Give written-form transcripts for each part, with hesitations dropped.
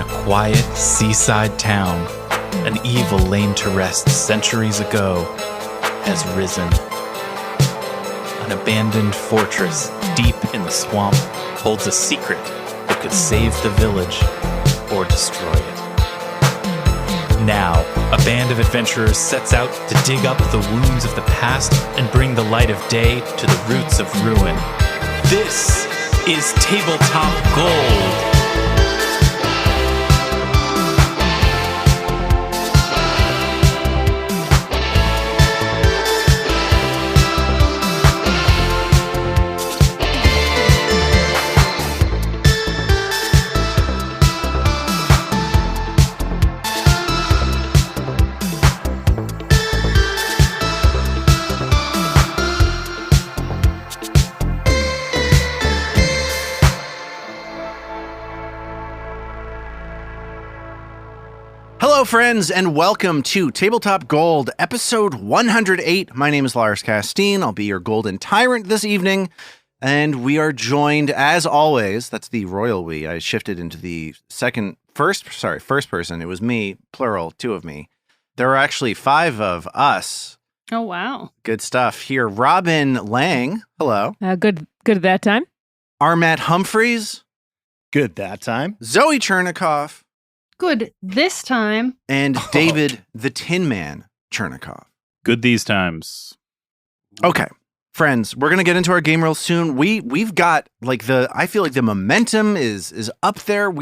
a quiet seaside town, an evil laid to rest centuries ago has risen. An abandoned fortress deep in the swamp holds a secret that could save the village or destroy it. Now, a band of adventurers sets out to dig up the wounds of the past and bring the light of day to the roots of ruin. This is Tabletop Gold. Hello, friends, and welcome to Tabletop Gold, episode 108. My name is Lars Casteen. I'll be your golden tyrant this evening, and we are joined, as always, that's the royal we. I shifted into the first person. It was me, plural, two of me. There are actually five of us. Oh, wow. Good stuff here. Robin Lange, hello. Good at that time. Armat Humphreys. Good that time. Zoe Chernicoff. Good this time. And David the Tin Man Chernicoff. Good these times. Okay, friends, we're gonna get into our game rules soon. We've got I feel like the momentum is up there.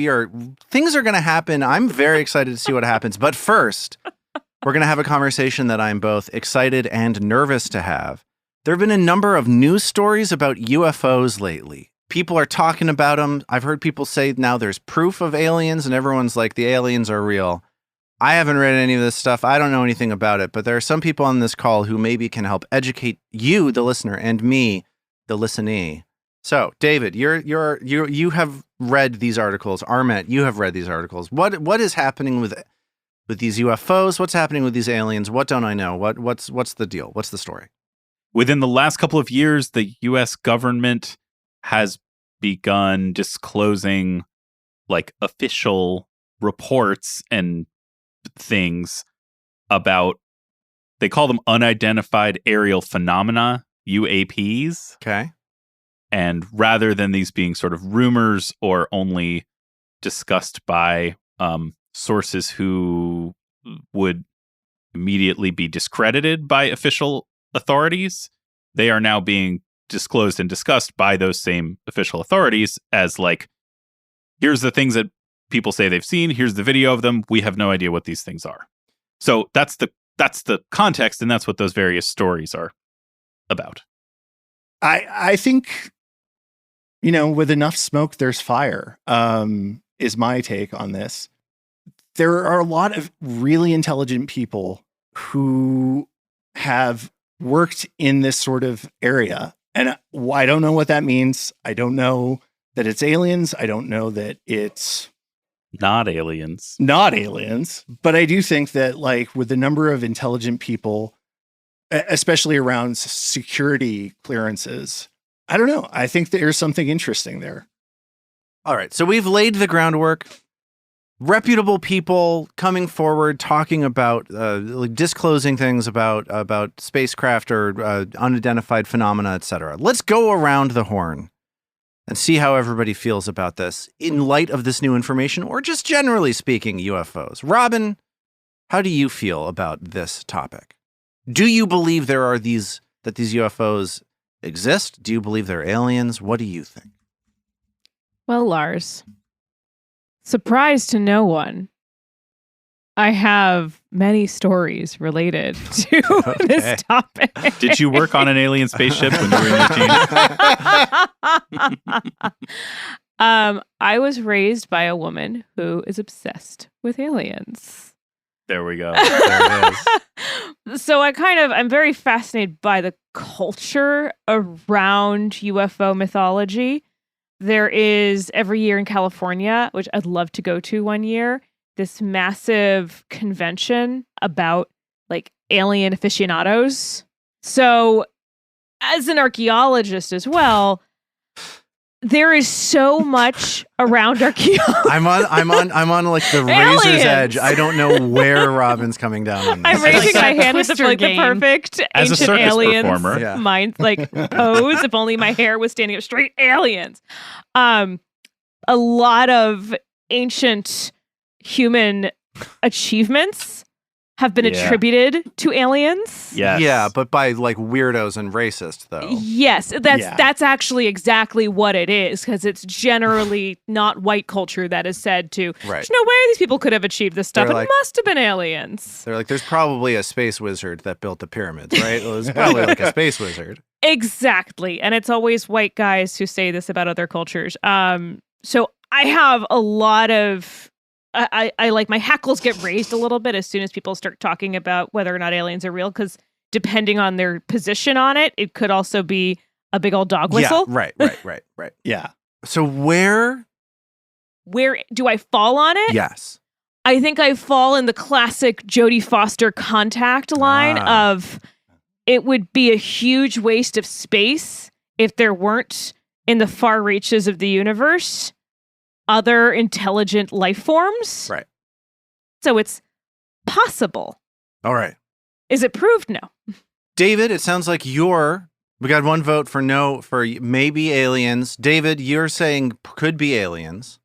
Things are gonna happen. I'm very excited to see what happens. But first, we're gonna have a conversation that I'm both excited and nervous to have. There have been a number of news stories about UFOs lately. People are talking about them. I've heard people say now there's proof of aliens and everyone's like, the aliens are real. I haven't read any of this stuff. I don't know anything about it, but there are some people on this call who maybe can help educate you, the listener, and me, the listenee. So, David, you have read these articles. Armat, you have read these articles. What is happening with these UFOs? What's happening with these aliens? What don't I know? What's the deal? What's the story? Within the last couple of years, the U.S. government has begun disclosing official reports and things about, they call them unidentified aerial phenomena, UAPs. Okay. And rather than these being sort of rumors or only discussed by sources who would immediately be discredited by official authorities, they are now being disclosed and discussed by those same official authorities as here's the things that people say they've seen, here's the video of them, we have no idea what these things are. So that's the context, and that's what those various stories are about. I think, with enough smoke, there's fire, is my take on this. There are a lot of really intelligent people who have worked in this sort of area. And I don't know what that means. I don't know that it's aliens. I don't know that it's not aliens. But I do think that with the number of intelligent people, especially around security clearances, I don't know. I think there's something interesting there. All right. So we've laid the groundwork. Reputable people coming forward, talking about, disclosing things about spacecraft or unidentified phenomena, etc. Let's go around the horn and see how everybody feels about this in light of this new information, or just generally speaking, UFOs. Robin, how do you feel about this topic? Do you believe that these UFOs exist? Do you believe they're aliens? What do you think? Well, Lars, surprise to no one, I have many stories related to this topic. Did you work on an alien spaceship when you were in your teens? I was raised by a woman who is obsessed with aliens. There we go. There it is. So I'm very fascinated by the culture around UFO mythology. There is every year in California, which I'd love to go to one year, this massive convention about alien aficionados. So as an archaeologist as well, there is so much around our kiosk. I'm on like the Aliens! razor's edge. I don't know where Robin's coming down on this. I'm raising like my that hand with Twister like the game. perfect As a ancient circus aliens performer. Yeah. mind like pose. If only my hair was standing up straight. Aliens. A lot of ancient human achievements have been Yeah. attributed to aliens. Yes. Yeah, but by like weirdos and racist though. Yes, Yeah. that's actually exactly what it is, because it's generally not white culture that is said to. Right. There's no way these people could have achieved this stuff. They're It like- must have been aliens. They're like, there's probably a space wizard that built the pyramids, right? It was probably like a space wizard. Exactly, and it's always white guys who say this about other cultures. So I have a lot of. I like my hackles get raised a little bit as soon as people start talking about whether or not aliens are real, because depending on their position on it, it could also be a big old dog whistle. Yeah, right. Yeah. So where? Where do I fall on it? Yes. I think I fall in the classic Jodie Foster Contact line of it would be a huge waste of space if there weren't, in the far reaches of the universe, other intelligent life forms. Right. So it's possible. All right. Is it proved? No. David, it sounds like we got one vote for no, for maybe aliens. David, you're saying could be aliens.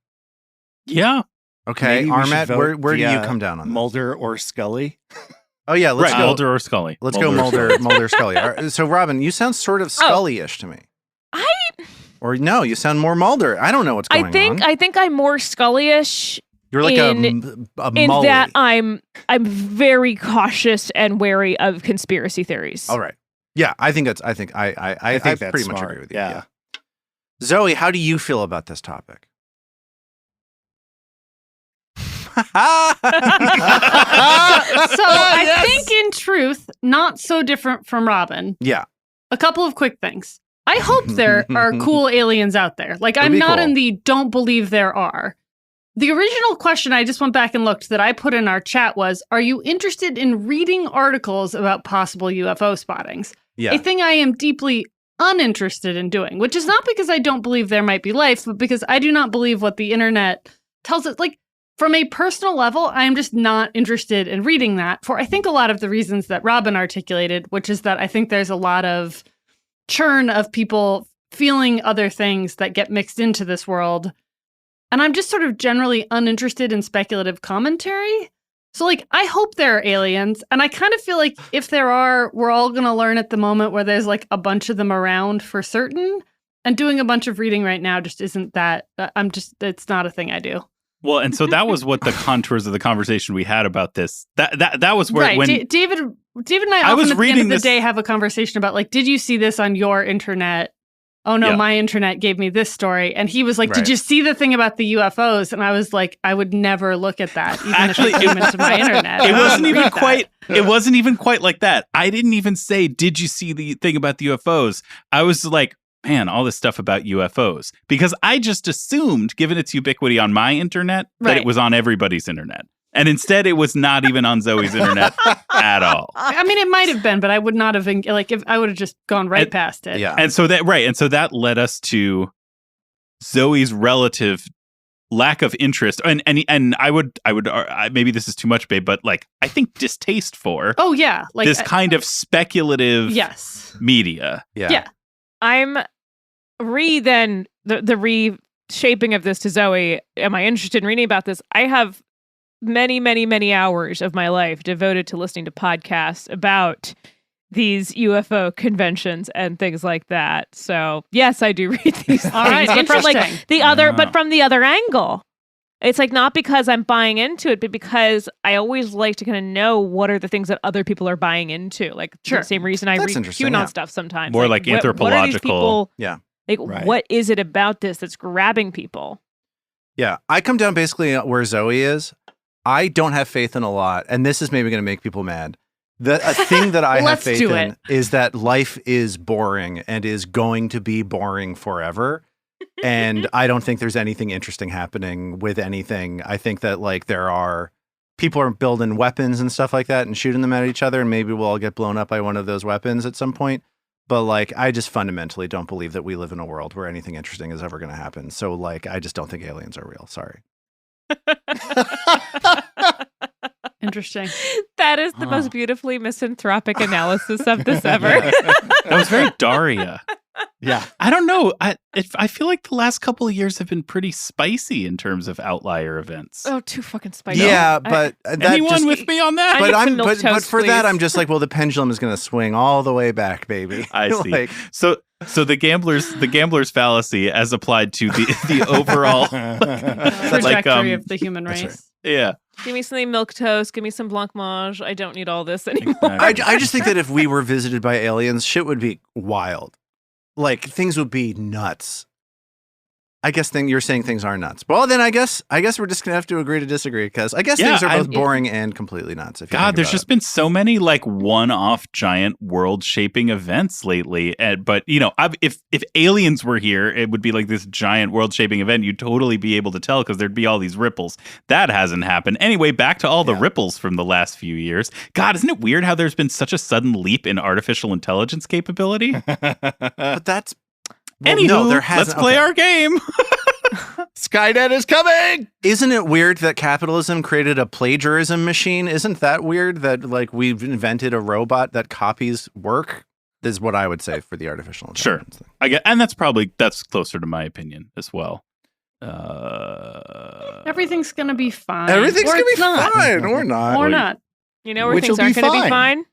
Yeah. Okay. Maybe we should Armet, vote where do you via come down on this? Mulder or Scully? Oh, yeah. Let's Right. go. Mulder or Scully. Let's go Mulder, Scully. All right, so, Robin, you sound sort of Scully-ish to me. Or no, you sound more Mulder. I don't know what's going on. I think I'm more Scully-ish You're like in a in Mully. that I'm very cautious and wary of conspiracy theories. All right. Yeah, I think that's. I think that's pretty much smart. agree with you. Yeah. Zoe, how do you feel about this topic? So I think in truth, not so different from Robin. Yeah. A couple of quick things. I hope there are cool aliens out there. Like, That'd I'm be not cool. in the don't believe there are. The original question I just went back and looked that I put in our chat was, are you interested in reading articles about possible UFO spottings? Yeah. A thing I am deeply uninterested in doing, which is not because I don't believe there might be life, but because I do not believe what the internet tells us. Like, from a personal level, I am just not interested in reading that for, I think, a lot of the reasons that Robin articulated, which is that I think there's a lot of churn of people feeling other things that get mixed into this world. And I'm just sort of generally uninterested in speculative commentary. So, like, I hope there are aliens. And I kind of feel like if there are, we're all going to learn at the moment where there's like a bunch of them around for certain. And doing a bunch of reading right now just isn't that. It's not a thing I do. Well, and so that was what the contours of the conversation we had about this. That was where Right. when David and I I often was at the end reading of the this- day have a conversation about, like, did you see this on your internet? Oh no, Yeah. my internet gave me this story. And he was like, Right. did you see the thing about the UFOs? And I was like, I would never look at that, even Actually, if it came into my internet. it I wasn't wouldn't even read that. quite it wasn't even quite like that. I didn't even say, did you see the thing about the UFOs? I was like, man, all this stuff about UFOs. Because I just assumed, given its ubiquity on my internet, that Right. it was on everybody's internet. And instead, it was not even on Zoe's internet at all. I mean, it might have been, but I would not have, like, if I would have just gone right And- past it. Yeah. And so that led us to Zoe's relative lack of interest, and I would maybe this is too much, babe, but like I think distaste for Oh yeah. Like this kind of speculative yes. media. Yeah. I'm the reshaping of this to Zoe. Am I interested in reading about this? I have many hours of my life devoted to listening to podcasts about these UFO conventions and things like that. So yes, I do read these things. All right, But from like interesting. the other, Yeah. but from the other angle. It's like not because I'm buying into it, but because I always like to kind of know what are the things that other people are buying into. Like Sure. the same reason I That's read interesting, QAnon yeah. stuff sometimes. More like what are these anthropological- people, Yeah. like Right. what is it about this that's grabbing people? Yeah, I come down basically where Zoe is. I don't have faith in a lot, and this is maybe going to make people mad. A thing that I have Let's faith do in it. is that life is boring and is going to be boring forever. And I don't think there's anything interesting happening with anything. I think that like people are building weapons and stuff like that and shooting them at each other, and maybe we'll all get blown up by one of those weapons at some point. But like, I just fundamentally don't believe that we live in a world where anything interesting is ever going to happen. So like, I just don't think aliens are real. Sorry. Interesting. That is the most beautifully misanthropic analysis of this ever. That was very Daria. Yeah. I don't know. I feel like the last couple of years have been pretty spicy in terms of outlier events. Oh, too fucking spicy. Yeah, but that Anyone just, with me on that? I but need some I'm milk but toast, for that please. I'm just like, well, the pendulum is going to swing all the way back, baby. I see. Like, So the gambler's fallacy as applied to the overall Trajectory of the human That's race. yeah. Give me something milk toast. Give me some blancmange. I don't need all this anymore. I just think that if we were visited by aliens, shit would be wild. Like, things would be nuts. I guess you're saying things are nuts. Well, then I guess we're just gonna have to agree to disagree, because I guess things are both boring and completely nuts. If you God, think there's about just it. been so many like one-off giant world-shaping events lately. But you know, if aliens were here, it would be like this giant world-shaping event. You'd totally be able to tell because there'd be all these ripples. That hasn't happened. Anyway, back to all the ripples from the last few years. God, isn't it weird how there's been such a sudden leap in artificial intelligence capability? But that's well, Anywho, no, there hasn't. let's play our game. Skynet is coming. Isn't it weird that capitalism created a plagiarism machine? Isn't that weird that like we've invented a robot that copies work? This is what I would say for the artificial intelligence thing. I get, and that's closer to my opinion as well. Everything's going to be fine. Everything's Or gonna it's be not. fine, or not. Or not. You know where Which things will be aren't going to be fine. fine?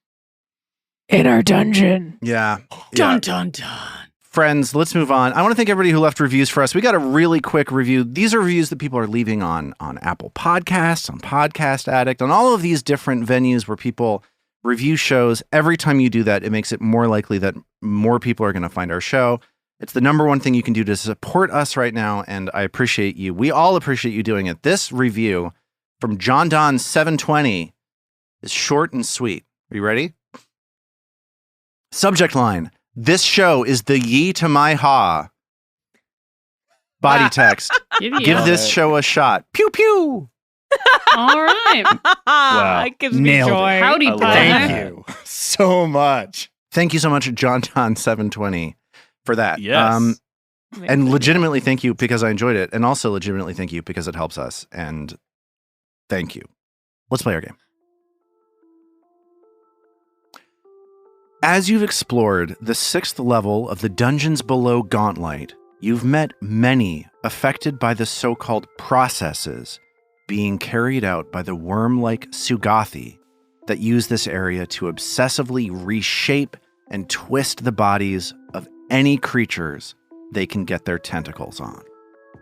In our dungeon. Yeah. Dun, dun, dun. Friends, let's move on. I want to thank everybody who left reviews for us. We got a really quick review. These are reviews that people are leaving on Apple Podcasts, on Podcast Addict, on all of these different venues where people review shows. Every time you do that, it makes it more likely that more people are going to find our show. It's the number one thing you can do to support us right now, and I appreciate you. We all appreciate you doing it. This review from John Don 720 is short and sweet. Are you ready? Subject line: this show is the ye to my ha. Body text: give this show a shot. Pew pew. All right. That gives me Nailed it. joy. Howdy, I love partner. that. Thank you so much. Thank you so much, John Don 720, for that. Yes. And legitimately thank you because I enjoyed it, and also legitimately thank you because it helps us. And thank you. Let's play our game. As you've explored the 6th level of the Dungeons Below Gauntlet, you've met many affected by the so-called processes being carried out by the worm-like Sugathi that use this area to obsessively reshape and twist the bodies of any creatures they can get their tentacles on.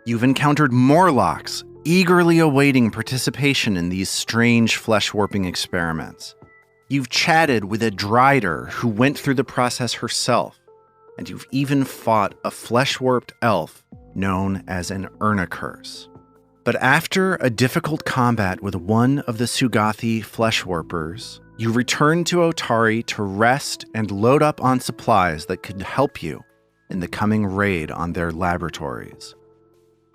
You've encountered Morlocks eagerly awaiting participation in these strange flesh-warping experiments. You've chatted with a Drider who went through the process herself, and you've even fought a flesh-warped elf known as an Chernicoff. But after a difficult combat with one of the Sugathi fleshwarpers, you return to Otari to rest and load up on supplies that could help you in the coming raid on their laboratories.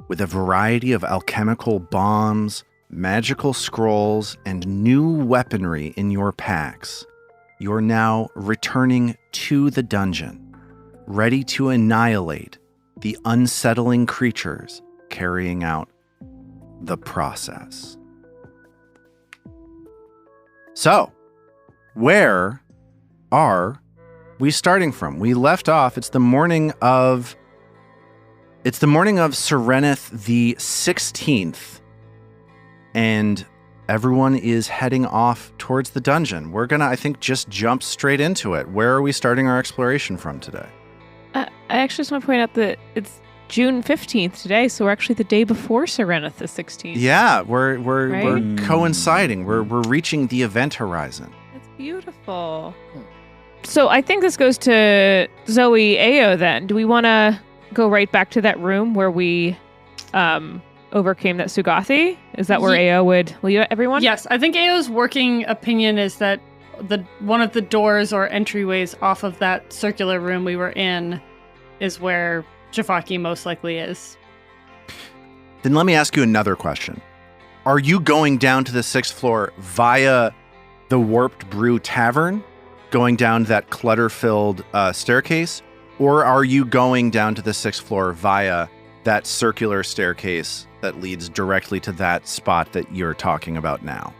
With a variety of alchemical bombs, magical scrolls, and new weaponry in your packs, you're now returning to the dungeon, ready to annihilate the unsettling creatures carrying out the process. So, where are we starting from? We left off, it's the morning of Serenith the 16th, and everyone is heading off towards the dungeon. We're gonna, I think, just jump straight into it. Where are we starting our exploration from today? I actually just want to point out that it's June 15th today, so we're actually the day before Serenith the 16th. Yeah, we're Right? coinciding. We're reaching the event horizon. That's beautiful. So I think this goes to Zoe Ao then. Do we want to go right back to that room where we overcame that Sugathi? Is that where Ao would lead everyone? Yes, I think Ao's working opinion is that one of the doors or entryways off of that circular room we were in is where Jafaki most likely is. Then let me ask you another question. Are you going down to the 6th floor via the Warped Brew Tavern? going down that clutter-filled staircase, or are you going down to the 6th floor via that circular staircase that leads directly to that spot that you're talking about now?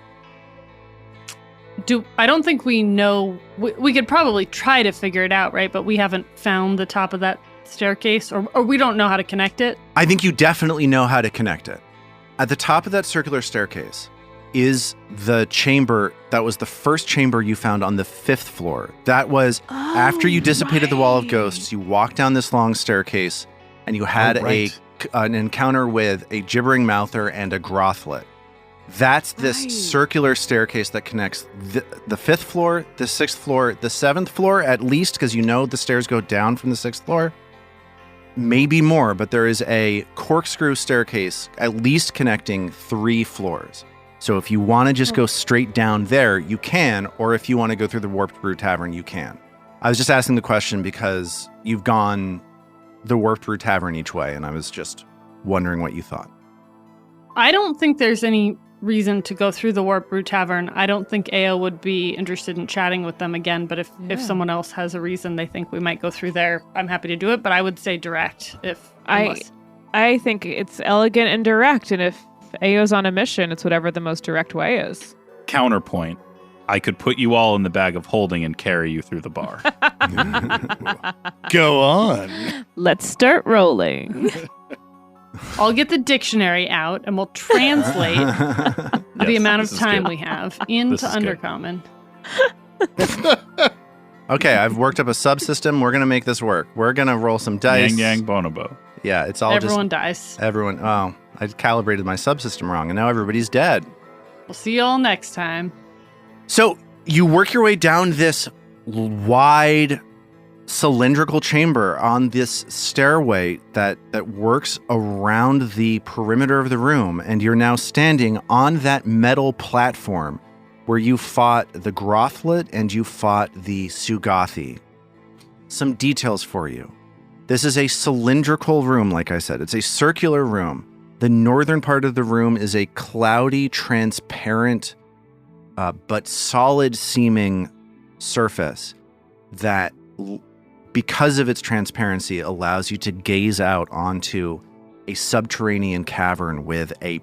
I don't think we know. We could probably try to figure it out, right? But we haven't found the top of that staircase, or we don't know how to connect it. I think you definitely know how to connect it. At the top of that circular staircase is the chamber that was the first chamber you found on the 5th floor. That was after you dissipated the wall of ghosts, you walked down this long staircase and you had an encounter with a gibbering mouther and a Grothlut. That's this circular staircase that connects the 5th floor, the 6th floor, the 7th floor, at least, because you know the stairs go down from the 6th floor. Maybe more, but there is a corkscrew staircase at least connecting 3 floors. So if you want to just go straight down there, you can, or if you want to go through the Warped Brew Tavern, you can. I was just asking the question because you've gone the Warped Brew Tavern each way, and I was just wondering what you thought. I don't think there's any reason to go through the Warped Brew Tavern. I don't think Ao would be interested in chatting with them again, but if someone else has a reason they think we might go through there, I'm happy to do it, but I would say direct I think it's elegant and direct, and if Ao's on a mission, it's whatever the most direct way is. Counterpoint. I could put you all in the bag of holding and carry you through the bar. Go on. Let's start rolling. I'll get the dictionary out and we'll translate the amount of time we have into Undercommon. Okay, I've worked up a subsystem. We're going to make this work. We're going to roll some dice. Yang yang bonobo. Yeah, it's all Everyone dies. Everyone. Oh, I calibrated my subsystem wrong, and now everybody's dead. We'll see you all next time. So you work your way down this wide cylindrical chamber on this stairway that works around the perimeter of the room, and you're now standing on that metal platform where you fought the Grothlut and you fought the Sugathi. Some details for you. This is a cylindrical room, like I said. It's a circular room. The northern part of the room is a cloudy, transparent, but solid-seeming surface that, because of its transparency, allows you to gaze out onto a subterranean cavern with a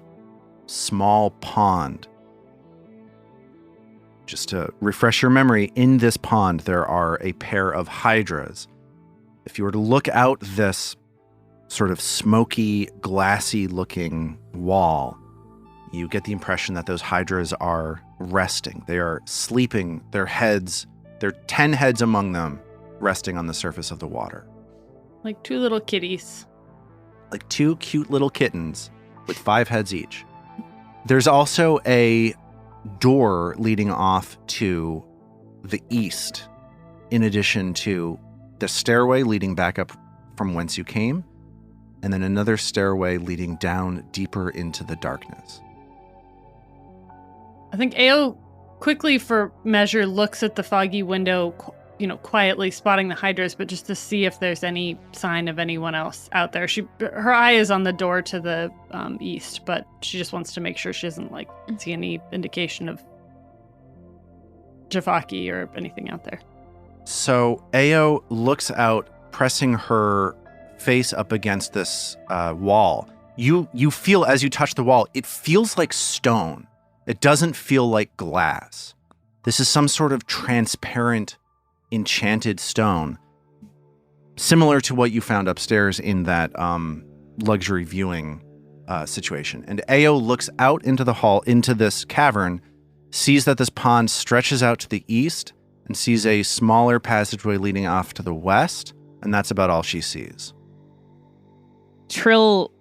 small pond. Just to refresh your memory, in this pond there are a pair of hydras. If you were to look out this sort of smoky, glassy-looking wall, you get the impression that those hydras are resting. They are sleeping. There are 10 heads among them resting on the surface of the water. Like 2 little kitties. Like 2 cute little kittens with 5 heads each. There's also a door leading off to the east, in addition to the stairway leading back up from whence you came, and then another stairway leading down deeper into the darkness. I think Ao quickly, for measure, looks at the foggy window, quietly spotting the hydras, but just to see if there's any sign of anyone else out there. Her eye is on the door to the east, but she just wants to make sure she doesn't see any indication of Jafaki or anything out there. So Ao looks out, pressing her face up against this wall. You feel, as you touch the wall, it feels like stone. It doesn't feel like glass. This is some sort of transparent, enchanted stone, similar to what you found upstairs in that luxury viewing situation. And Ao looks out into the hall, into this cavern, sees that this pond stretches out to the east, and sees a smaller passageway leading off to the west, and that's about all she sees. Trill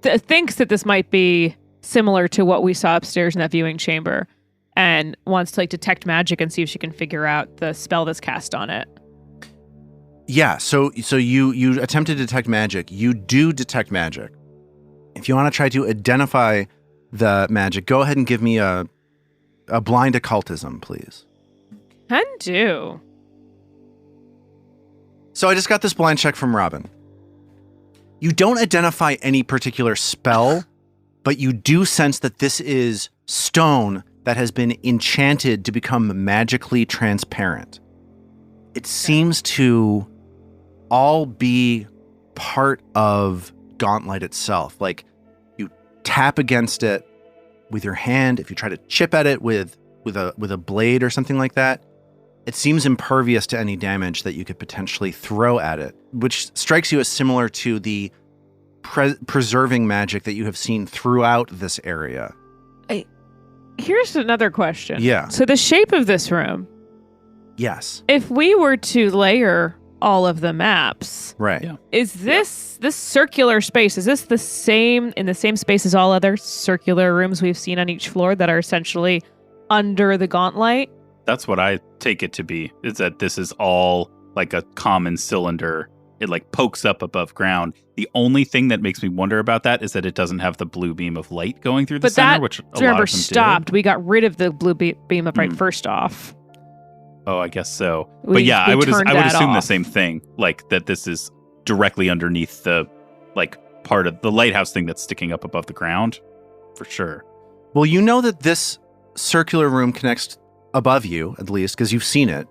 thinks that this might be similar to what we saw upstairs in that viewing chamber, and wants to detect magic and see if she can figure out the spell that's cast on it. Yeah, so you attempt to detect magic. You do detect magic. If you want to try to identify the magic, go ahead and give me a blind occultism, please. Can do. So I just got this blind check from Robin. You don't identify any particular spell, but you do sense that this is stone that has been enchanted to become magically transparent. it seems to all be part of Gauntlet itself. Like, you tap against it with your hand. If you try to chip at it with a blade or something like that, it seems impervious to any damage that you could potentially throw at it, which strikes you as similar to the preserving magic that you have seen throughout this area. Here's another question. Yeah. So the shape of this room, Yes. if we were to layer all of the maps, Right. Yeah. is this circular space, is this in the same space as all other circular rooms we've seen on each floor that are essentially under the Gauntlet? That's what I take it to be, is that this is all like a common cylinder. It like pokes up above ground. The only thing that makes me wonder about that is that it doesn't have the blue beam of light going through the But center, that, which a lot remember, of them stopped. did. We got rid of the blue beam of light first off. Oh, I guess so. We- But yeah, we I would turned that assume the off. same thing, like that this is directly underneath the like part of the lighthouse thing that's sticking up above the ground, for sure. Well, you know that this circular room connects above you, at least, because you've seen it,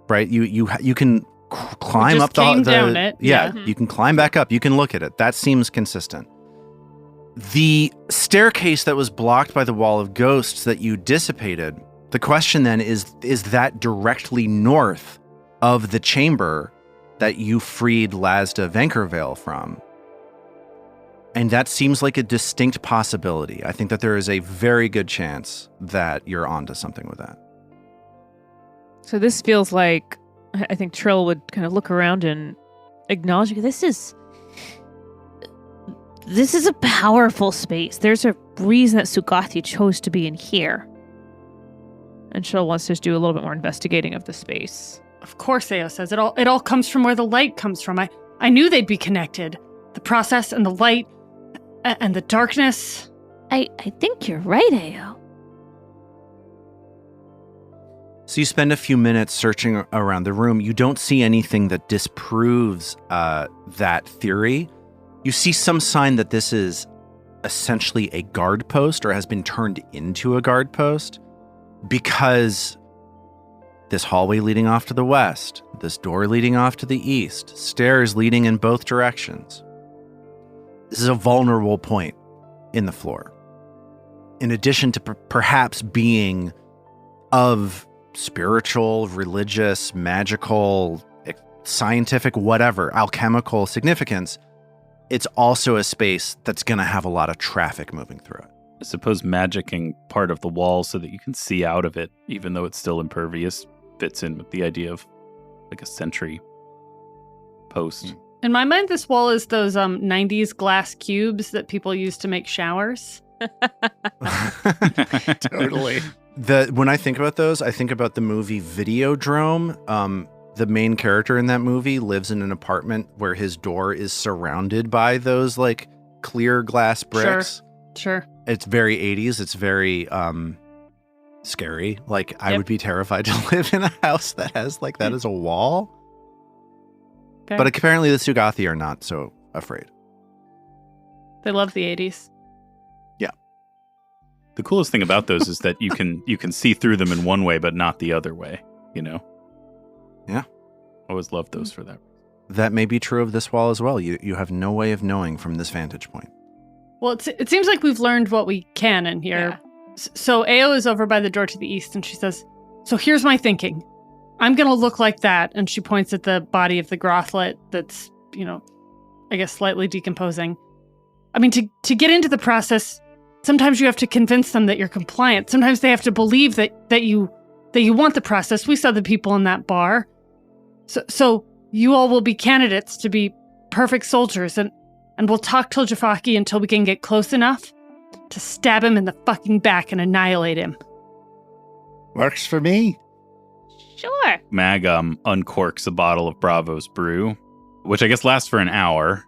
right? You can climb just up the came down it. Yeah, Yeah. you can climb back up. You can look at it. That seems consistent. The staircase that was blocked by the wall of ghosts that you dissipated. The question then is that directly north of the chamber that you freed Lasda Vankervale from? And that seems like a distinct possibility. I think that there is a very good chance that you're onto something with that. So this feels like, I think Trill would kind of look around and acknowledge, this is a powerful space. There's a reason that Sugathi chose to be in here. And Trill wants to just do a little bit more investigating of the space. Of course, Ao says it all comes from where the light comes from. I knew they'd be connected. The process and the light and the darkness. I think you're right, Ao. So you spend a few minutes searching around the room. You don't see anything that disproves that theory. You see some sign that this is essentially a guard post or has been turned into a guard post, because this hallway leading off to the west, this door leading off to the east, stairs leading in both directions. This is a vulnerable point in the floor. In addition to perhaps being of spiritual, religious, magical, scientific, whatever, alchemical significance, it's also a space that's going to have a lot of traffic moving through it. I suppose magicking part of the wall so that you can see out of it, even though it's still impervious, fits in with the idea of like a sentry post. In my mind, this wall is those 90s glass cubes that people use to make showers. Totally. When I think about those, I think about the movie Videodrome. The main character in that movie lives in an apartment where his door is surrounded by those like clear glass bricks. Sure. It's very 80s. It's very scary. Like, I Yep. would be terrified to live in a house that has like that as a wall. Okay. But apparently the Sugathi are not so afraid. They love the 80s. The coolest thing about those is that you can see through them in one way, but not the other way, you know? Yeah. Always loved those for that. That may be true of this wall as well. You have no way of knowing from this vantage point. Well, it seems like we've learned what we can in here. So Ao is over by the door to the east, and she says, so here's my thinking. I'm going to look like that. And she points at the body of the Grothlut that's, I guess slightly decomposing. I mean, to get into the process, sometimes you have to convince them that you're compliant. Sometimes they have to believe that you want the process. We saw the people in that bar. So you all will be candidates to be perfect soldiers, and we'll talk to Jafaki until we can get close enough to stab him in the fucking back and annihilate him. Works for me. Sure. Mag uncorks a bottle of Bravo's brew, which I guess lasts for an hour.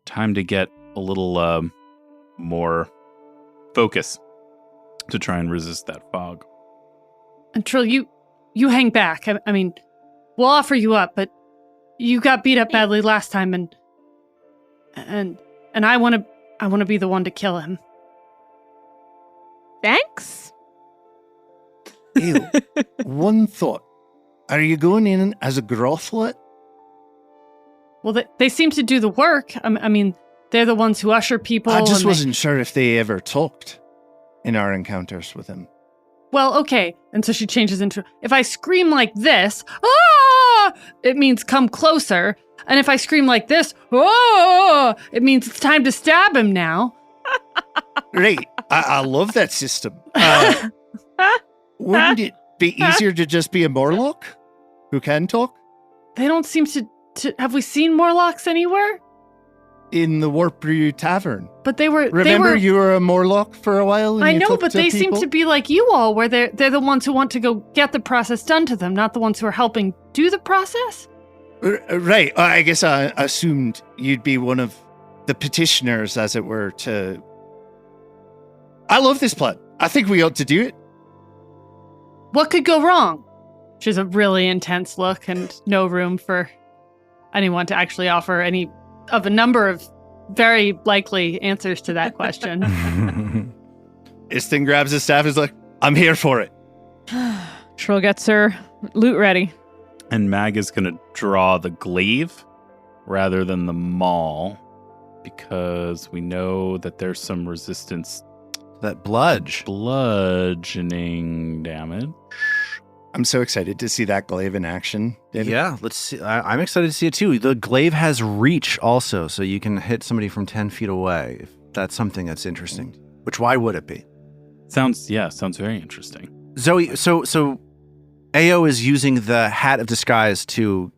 Time to get a little more focus to try and resist that fog. And Trill, you hang back. I mean, we'll offer you up, but you got beat up badly last time, and I want to be the one to kill him. Thanks. Ew. One thought. Are you going in as a Grothlut? Well, they seem to do the work. I mean, they're the ones who usher people. I just and wasn't sure if they ever talked in our encounters with him. Well, okay. And so she changes into, if I scream like this, ah, it means come closer. And if I scream like this, oh, it means it's time to stab him now. Right. I love that system. Wouldn't it be easier to just be a Morlock who can talk? They don't seem to have we seen Morlocks anywhere? In the Warp Brew Tavern. But they were. Remember you were a Morlock for a while? And I you know, talked but to they seem people? to be like you all, where they're the ones who want to go get the process done to them, not the ones who are helping do the process. Right. I guess I assumed you'd be one of the petitioners, as it were, to... I love this plan. I think we ought to do it. What could go wrong? She has a really intense look and no room for anyone to actually offer any of a number of very likely answers to that question. Istin grabs his staff and is like, I'm here for it. Trill gets her loot ready. And Mag is going to draw the glaive rather than the maul because we know that there's some resistance. That Bludgeoning damage. I'm so excited to see that glaive in action, David. Yeah, let's see. I'm excited to see it too. The glaive has reach also, so you can hit somebody from 10 feet away if that's something that's interesting. Which, why would it be? Sounds very interesting. Zoe, so Ao is using the hat of disguise to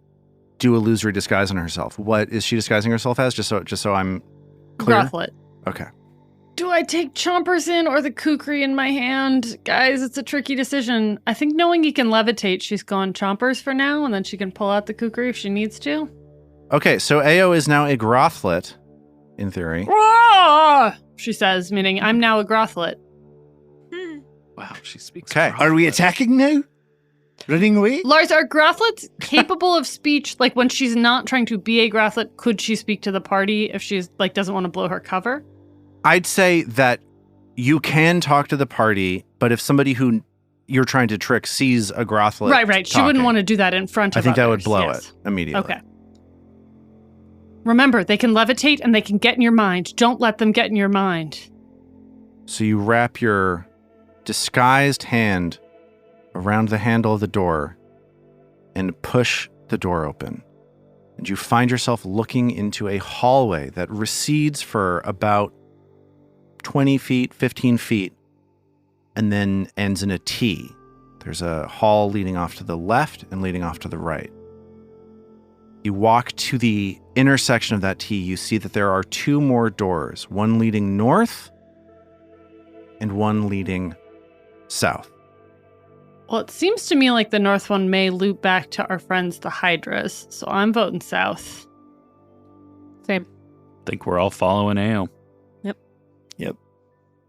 do illusory disguise on herself. What is she disguising herself as? Just so I'm clear. Grothlut. Okay. Do I take Chompers in or the kukri in my hand? Guys, it's a tricky decision. I think knowing he can levitate, she's gone Chompers for now, and then she can pull out the kukri if she needs to. Okay, so Ao is now a Grothlut, in theory. Roar! She says, meaning I'm now a Grothlut. Wow, she speaks. Okay. Are we attacking now? Running away? Lars, are Grothluts capable of speech? Like when she's not trying to be a Grothlut, could she speak to the party if she's like doesn't want to blow her cover? I'd say that you can talk to the party, but if somebody who you're trying to trick sees a Grothlut Right. She wouldn't want to do that in front of I think that would others, blow yes. it immediately. Okay. Remember, they can levitate and they can get in your mind. Don't let them get in your mind. So you wrap your disguised hand around the handle of the door and push the door open. And you find yourself looking into a hallway that recedes for about 20 feet, 15 feet, and then ends in a T. There's a hall leading off to the left and leading off to the right. You walk to the intersection of that T, you see that there are two more doors, one leading north and one leading south. Well, it seems to me like the north one may loop back to our friends, the Hydras, so I'm voting south. Same. Think we're all following Ao. Yep.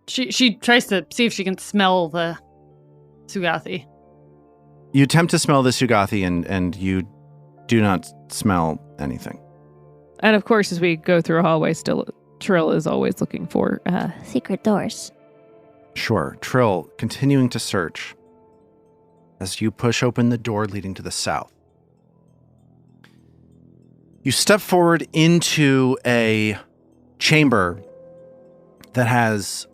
She tries to see if she can smell the Sugathi. You attempt to smell the Sugathi and you do not smell anything. And of course, as we go through a hallway, still Trill is always looking for Secret doors. Sure. Trill, continuing to search as you push open the door leading to the south. You step forward into a chamber that has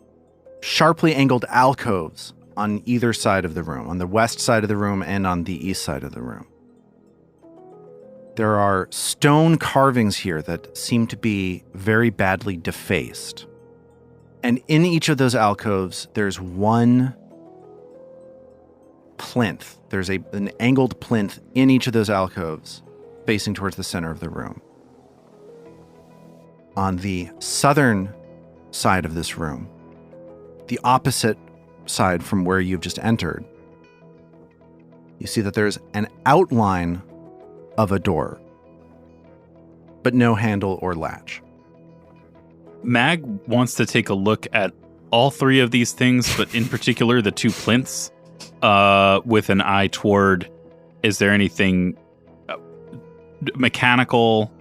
sharply angled alcoves on either side of the room, on the west side of the room and on the east side of the room. There are stone carvings here that seem to be very badly defaced. And in each of those alcoves, there's one plinth. There's an angled plinth in each of those alcoves facing towards the center of the room. On the southern side of this room, the opposite side from where you've just entered, you see that there's an outline of a door, but no handle or latch. Mag wants to take a look at all three of these things, but in particular the two plinths, with an eye toward, is there anything mechanical,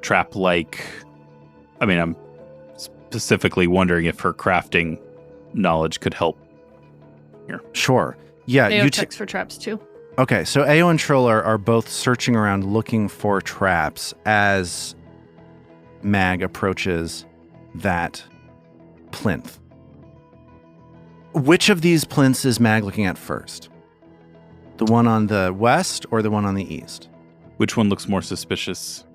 trap-like? I mean, I'm specifically wondering if her crafting knowledge could help here. Sure. Yeah, Ao you checks for traps too. Okay, so Ao and Trill are both searching around looking for traps as Mag approaches that plinth. Which of these plinths is Mag looking at first? The one on the west or the one on the east? Which one looks more suspicious?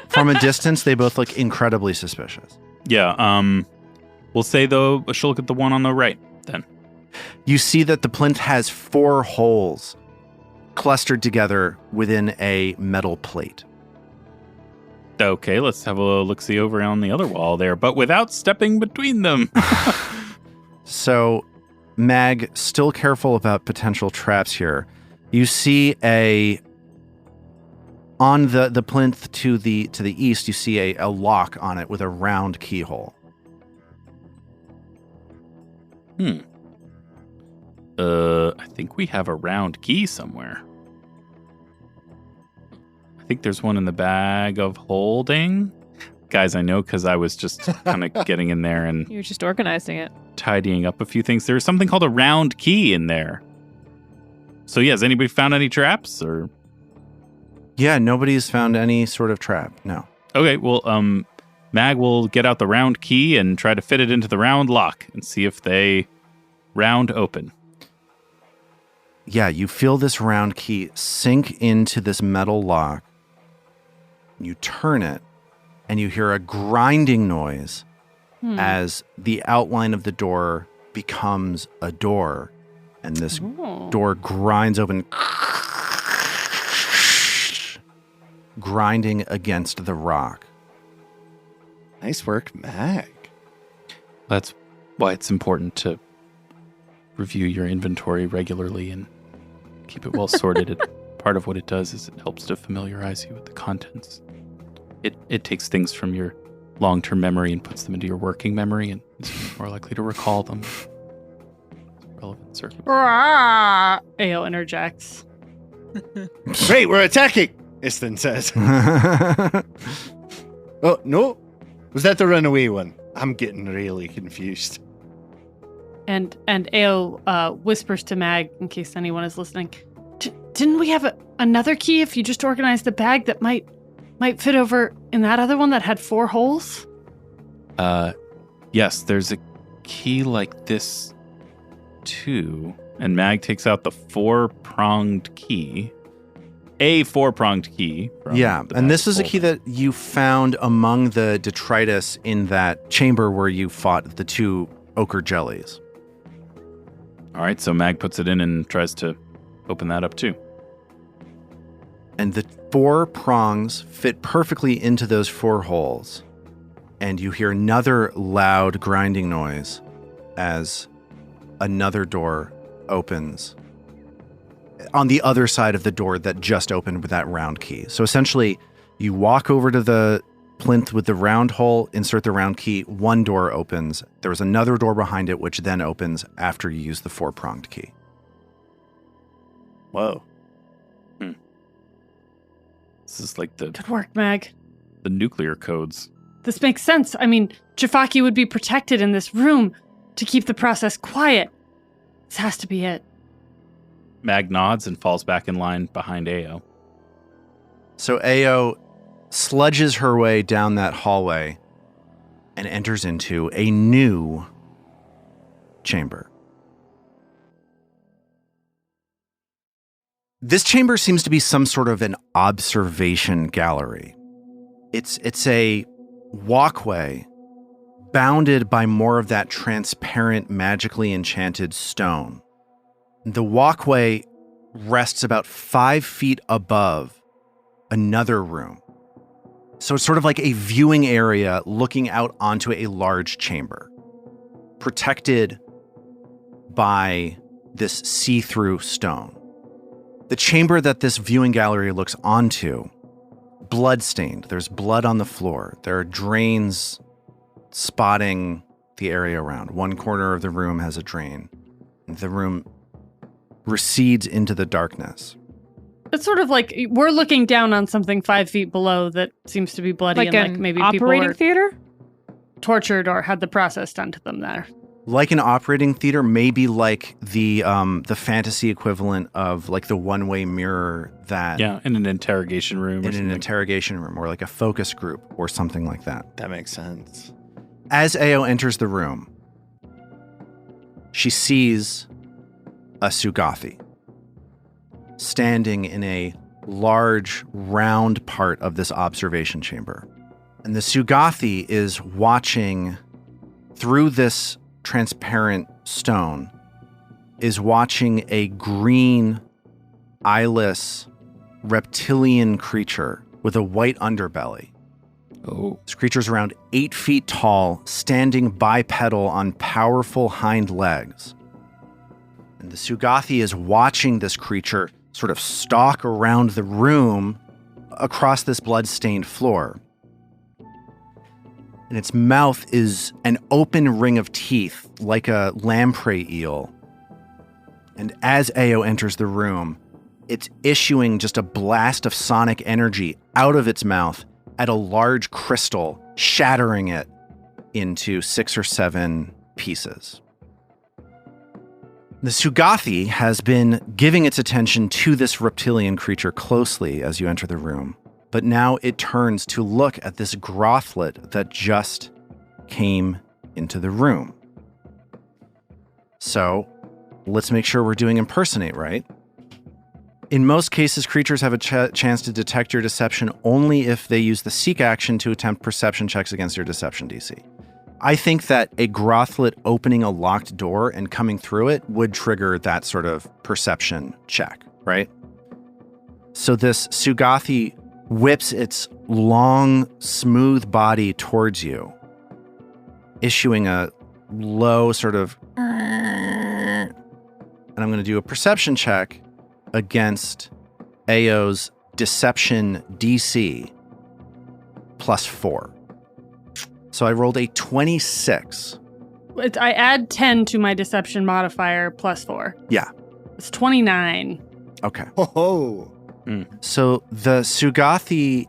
From a distance, they both look incredibly suspicious. Yeah, we'll say, though, she'll look at the one on the right, then. You see that the plinth has 4 holes clustered together within a metal plate. Okay, let's have a look-see over on the other wall there, but without stepping between them. So, Mag, still careful about potential traps here. You see on the plinth to the east, you see a lock on it with a round keyhole. I think we have a round key somewhere. I think there's one in the bag of holding. Guys, I know because I was just kind of getting in there and You're just organizing it. tidying up a few things. There's something called a round key in there. So yeah, has anybody found any traps or? Yeah, nobody's found any sort of trap. No. Okay, well, Mag will get out the round key and try to fit it into the round lock and see if they round open. Yeah, you feel this round key sink into this metal lock. You turn it, and you hear a grinding noise as the outline of the door becomes a door, and this door grinds open, grinding against the rock. Nice work, Mag. That's why it's important to review your inventory regularly and keep it well sorted. Part of what it does is it helps to familiarize you with the contents. It takes things from your long-term memory and puts them into your working memory, and is more likely to recall them. Relevant circumstances. Ao interjects. Great, we're attacking, Istin says. Oh, no. Was that the runaway one? I'm getting really confused. And Ao whispers to Mag, in case anyone is listening, didn't we have another key if you just organized the bag that might fit over in that other one that had 4 holes? Yes, there's a key like this too. And Mag takes out the 4-pronged key. A 4-pronged key. Yeah, and this is a key that you found among the detritus in that chamber where you fought the 2 ochre jellies. All right, so Mag puts it in and tries to open that up too. And the 4 prongs fit perfectly into those 4 holes. And you hear another loud grinding noise as another door opens on the other side of the door that just opened with that round key. So essentially, you walk over to the plinth with the round hole, insert the round key, 1 door opens. There was another door behind it, which then opens after you use the 4-pronged key. Whoa. This is like the Good work, Mag. nuclear codes. This makes sense. I mean, Jafaki would be protected in this room to keep the process quiet. This has to be it. Mag nods and falls back in line behind Ao. So Ao sludges her way down that hallway and enters into a new chamber. This chamber seems to be some sort of an observation gallery. It's a walkway bounded by more of that transparent, magically enchanted stone. The walkway rests about 5 feet above another room. So it's sort of like a viewing area looking out onto a large chamber, protected by this see-through stone. The chamber that this viewing gallery looks onto, blood-stained. There's blood on the floor. There are drains spotting the area around. One corner of the room has a drain. The room recedes into the darkness. It's sort of like we're looking down on something 5 feet below that seems to be bloody, Like and an like maybe operating people were theater? tortured or had the process done to them there. like an operating theater, maybe like the fantasy equivalent of like the one-way mirror that in an interrogation room. In an interrogation room, or like a focus group or something like that. That makes sense. As Ao enters the room, she sees a Sugathi standing in a large, round part of this observation chamber. And the Sugathi is watching through this transparent stone, is watching a green, eyeless, reptilian creature with a white underbelly. Oh. This creature's around 8 feet tall, standing bipedal on powerful hind legs. And the Sugathi is watching this creature sort of stalk around the room across this blood-stained floor. And its mouth is an open ring of teeth, like a lamprey eel. And as Ao enters the room, it's issuing just a blast of sonic energy out of its mouth at a large crystal, shattering it into 6 or 7 pieces. The Sugathi has been giving its attention to this reptilian creature closely as you enter the room, but now it turns to look at this Grothlut that just came into the room. So, let's make sure we're doing impersonate right. In most cases, creatures have a chance to detect your deception only if they use the seek action to attempt perception checks against your deception DC. I think that a Grothlut opening a locked door and coming through it would trigger that sort of perception check, right? So this Sugathi whips its long, smooth body towards you, issuing a low sort of... And I'm going to do a perception check against Ao's deception DC +4. So I rolled a 26. I add 10 to my deception modifier +4. Yeah. It's 29. Okay. Oh. So the Sugathi,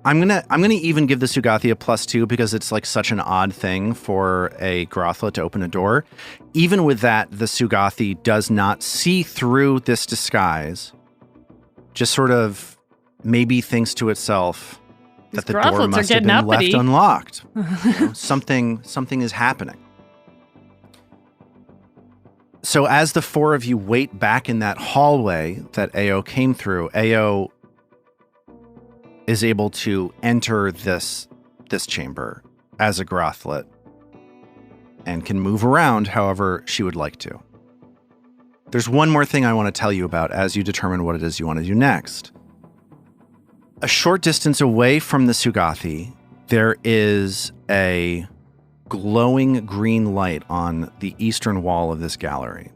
I'm gonna even give the Sugathi a +2 because it's like such an odd thing for a Grothlut to open a door. Even with that, the Sugathi does not see through this disguise. Just sort of maybe thinks to itself that the door must have been left unlocked. You know, something is happening. So as the 4 of you wait back in that hallway that Ao came through, Ao is able to enter this chamber as a Grothlut and can move around however she would like to. There's one more thing I want to tell you about as you determine what it is you want to do next. A short distance away from the Sugathi, there is a glowing green light on the eastern wall of this gallery.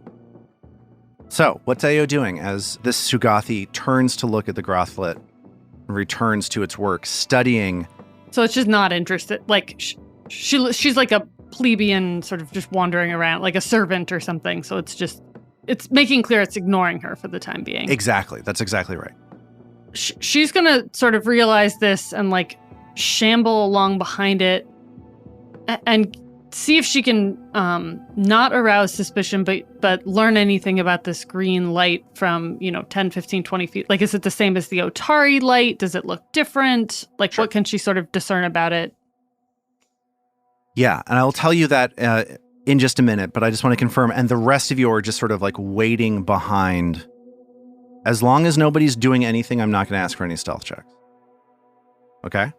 So, what's Ao doing as this Sugathi turns to look at the Grothlut and returns to its work, studying? So it's just not interested. Like, she's like a plebeian sort of just wandering around, like a servant or something. So it's making clear it's ignoring her for the time being. Exactly. That's exactly right. She's going to sort of realize this and like shamble along behind it and see if she can not arouse suspicion, but learn anything about this green light from, 10, 15, 20 feet. Like, is it the same as the Otari light? Does it look different? Like, What can she sort of discern about it? Yeah, and I'll tell you that in just a minute, but I just want to confirm. And the rest of you are just sort of like waiting behind. As long as nobody's doing anything, I'm not going to ask for any stealth checks. Okay?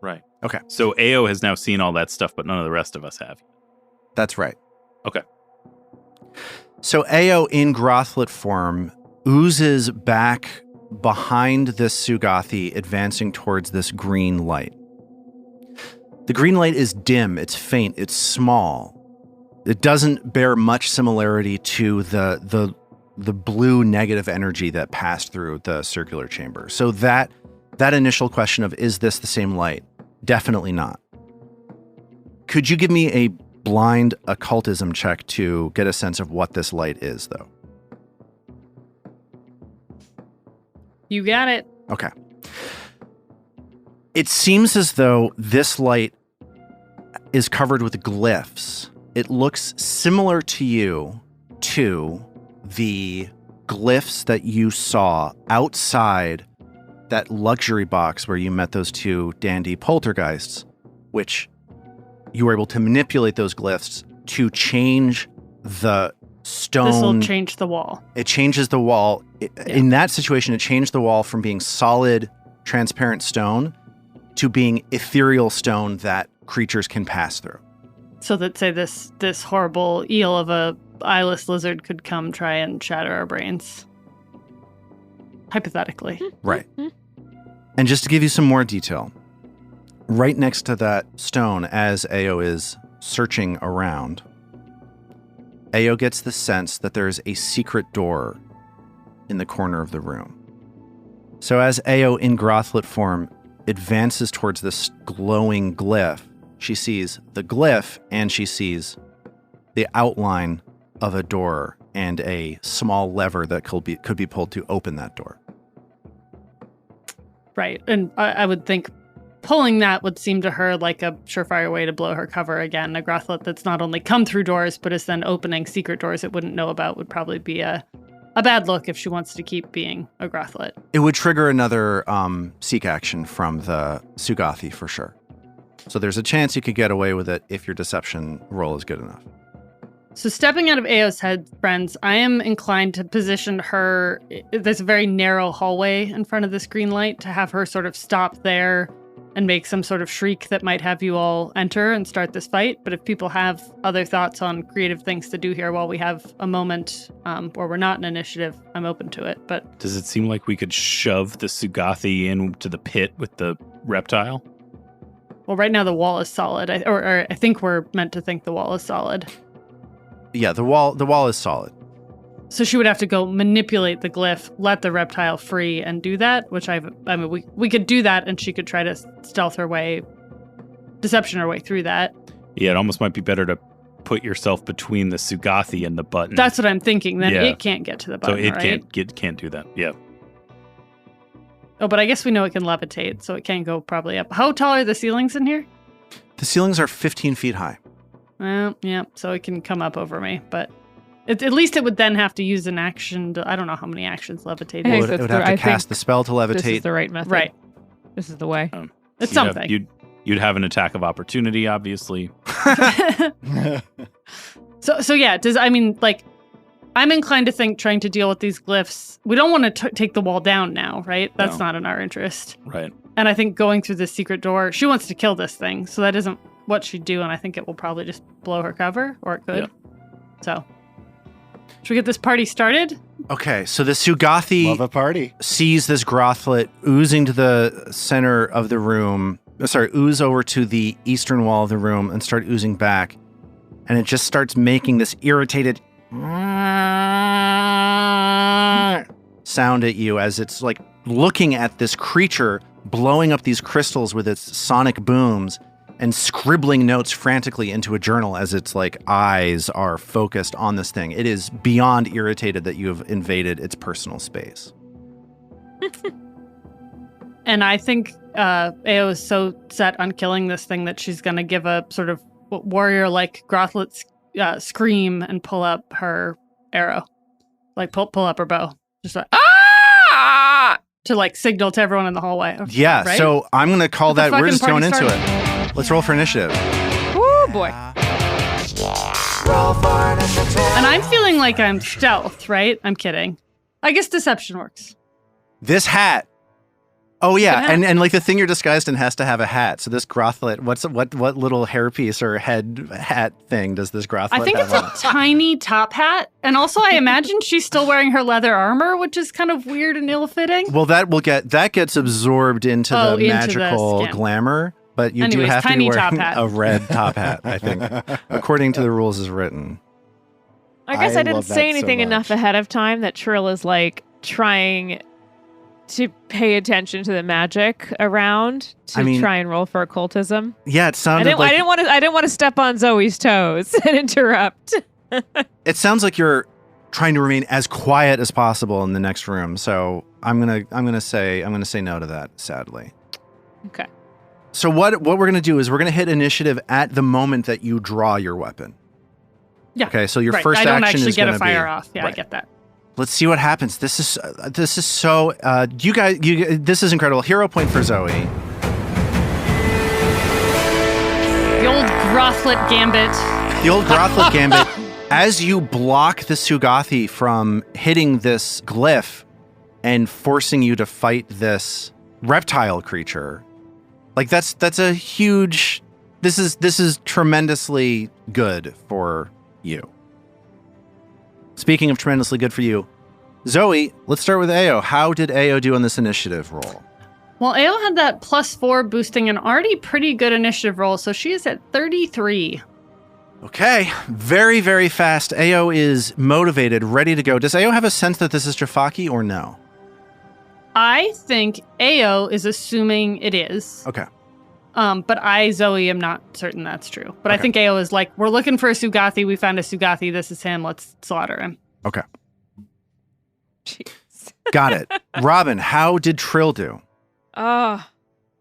Right. Okay. So Ao has now seen all that stuff, but none of the rest of us have. That's right. Okay. So Ao in Grothlut form oozes back behind this Sugathi, advancing towards this green light. The green light is dim, it's faint, it's small. It doesn't bear much similarity to the blue negative energy that passed through the circular chamber. So that initial question of, is this the same light? Definitely not. Could you give me a blind occultism check to get a sense of what this light is, though? You got it. Okay. It seems as though this light is covered with glyphs it looks similar to you to the glyphs that you saw outside that luxury box where you met those two dandy poltergeists, which you were able to manipulate those glyphs to change the stone. This will change the wall. It changes the wall. In that situation, it changed the wall from being solid, transparent stone to being ethereal stone that creatures can pass through. So that, say, this horrible eel of a eyeless lizard could come try and shatter our brains. Hypothetically. Right. And just to give you some more detail, right next to that stone, as Ao is searching around, Ao gets the sense that there's a secret door in the corner of the room. So as Ao, in Grothlut form, advances towards this glowing glyph, she sees the glyph and she sees the outline of a door and a small lever that could be pulled to open that door. Right. And I would think pulling that would seem to her like a surefire way to blow her cover again. A Grothlut that's not only come through doors, but is then opening secret doors it wouldn't know about would probably be a bad look if she wants to keep being a Grothlut. It would trigger another seek action from the Sugathi for sure. So there's a chance you could get away with it if your deception roll is good enough. So stepping out of Ao's head, friends, I am inclined to position her. There's a very narrow hallway in front of this green light, to have her sort of stop there and make some sort of shriek that might have you all enter and start this fight. But if people have other thoughts on creative things to do here while we have a moment where we're not in initiative, I'm open to it. But does it seem like we could shove the Sugathi into the pit with the reptile? Well, right now the wall is solid. I think we're meant to think the wall is solid. Yeah, the wall is solid. So she would have to go manipulate the glyph, let the reptile free, and do that, which we could do that, and she could try to stealth her way, deception her way through that. Yeah, it almost might be better to put yourself between the Sugathi and the button. That's what I'm thinking. Then it can't get to the button, so it right? can't do that. Yeah. Oh, but I guess we know it can levitate, so it can go probably up. How tall are the ceilings in here? The ceilings are 15 feet high. Well, yeah, so it can come up over me, but at least it would then have to use an action. I don't know how many actions levitate is. It would have to cast the spell to levitate. This is the right method. Right. This is the way. It's something. You'd have an attack of opportunity, obviously. So yeah, I'm inclined to think trying to deal with these glyphs, we don't want to take the wall down now, right? That's not in our interest. Right. And I think going through this secret door, she wants to kill this thing, so that isn't what she'd do, and I think it will probably just blow her cover, or it could. Yeah. So, should we get this party started? Okay, so the Sugathi love a party. Sees this Grothlut oozing to the center of the room, ooze over to the eastern wall of the room and start oozing back, and it just starts making this irritated sound at you as it's like looking at this creature blowing up these crystals with its sonic booms and scribbling notes frantically into a journal as its like eyes are focused on this thing. It is beyond irritated that you have invaded its personal space. And I think Ao is so set on killing this thing that she's going to give a sort of warrior-like Grothlut scream and pull up her arrow. Like pull up her bow. Just like, ah! To like signal to everyone in the hallway. Yeah, right? So I'm going to call that. We're just going into started. it. Let's roll for initiative. Oh boy. And I'm feeling like I'm stealth, right? I'm kidding. I guess deception works. This hat. Oh yeah, and like the thing you're disguised in has to have a hat. So this Grothlut, what little hairpiece or head hat thing does this Grothlut have? I think it's a tiny top hat, and also I imagine she's still wearing her leather armor, which is kind of weird and ill-fitting. Well, that gets absorbed into the magical glamour, but you do have to be wearing a red top hat. I think, according to the rules as written. I guess I didn't say anything enough ahead of time that Trill is like trying to pay attention to the magic around to try and roll for occultism. Yeah, it sounded I didn't want to step on Zoe's toes and interrupt. It sounds like you're trying to remain as quiet as possible in the next room. So I'm gonna say no to that, sadly. Okay. So what we're gonna do is we're gonna hit initiative at the moment that you draw your weapon. Yeah. Okay, so your Right. first I don't action actually is get going a to be. fire off. Yeah, I Right. get that. Let's see what happens. This is so. You guys, this is incredible. Hero point for Zoe. The old Grothlut Gambit. The old Grothlut Gambit. As you block the Sugathi from hitting this glyph and forcing you to fight this reptile creature, like that's a huge. This is tremendously good for you. Speaking of tremendously good for you, Zoe, let's start with Ao. How did Ao do on this initiative roll? Well, Ao had that +4 boosting an already pretty good initiative roll, so she is at 33. Okay, very, very fast. Ao is motivated, ready to go. Does Ao have a sense that this is Jafaki or no? I think Ao is assuming it is. Okay. But I, Zoe, am not certain that's true. But Okay. I think Ao is like, we're looking for a Sugathi. We found a Sugathi. This is him. Let's slaughter him. Okay. Jeez. Got it. Robin, how did Trill do? Oh,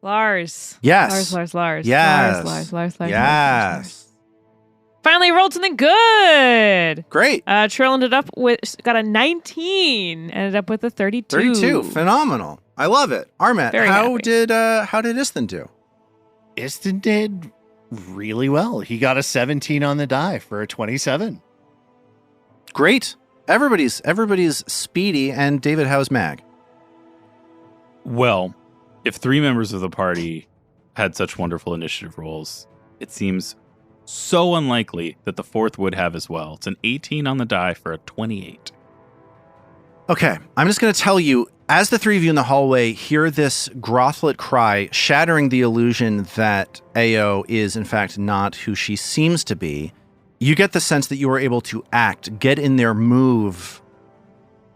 Lars. Yes. Lars. Yes. Lars. Yes. Finally rolled something good. Great. Trill ended up got a 19. Ended up with a 32. 32. Phenomenal. I love it. Armet, Very how happy. did Istin do? Istin did really well. He got a 17 on the die for a 27. Great. Everybody's speedy. And David, how's Mag? Well, if 3 members of the party had such wonderful initiative rolls, it seems so unlikely that the 4th would have as well. It's an 18 on the die for a 28. Okay, I'm just going to tell you, as the three of you in the hallway hear this Grothlut cry, shattering the illusion that Ao is in fact not who she seems to be, you get the sense that you are able to act, get in there, move,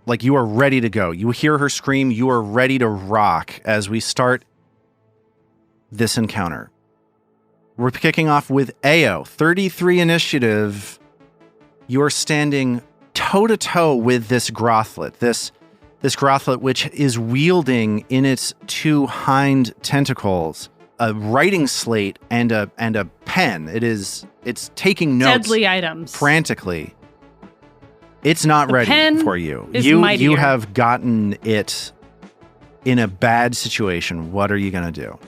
like you are ready to go. You hear her scream, you are ready to rock as we start this encounter. We're kicking off with Ao, 33 initiative. You are standing toe-to-toe with this Grothlut, this Grothlut, which is wielding in its 2 hind tentacles a writing slate and a pen. It's taking notes Deadly items. frantically. It's not The ready pen for you. is You mightier. have gotten it in a bad situation. What are you going to do?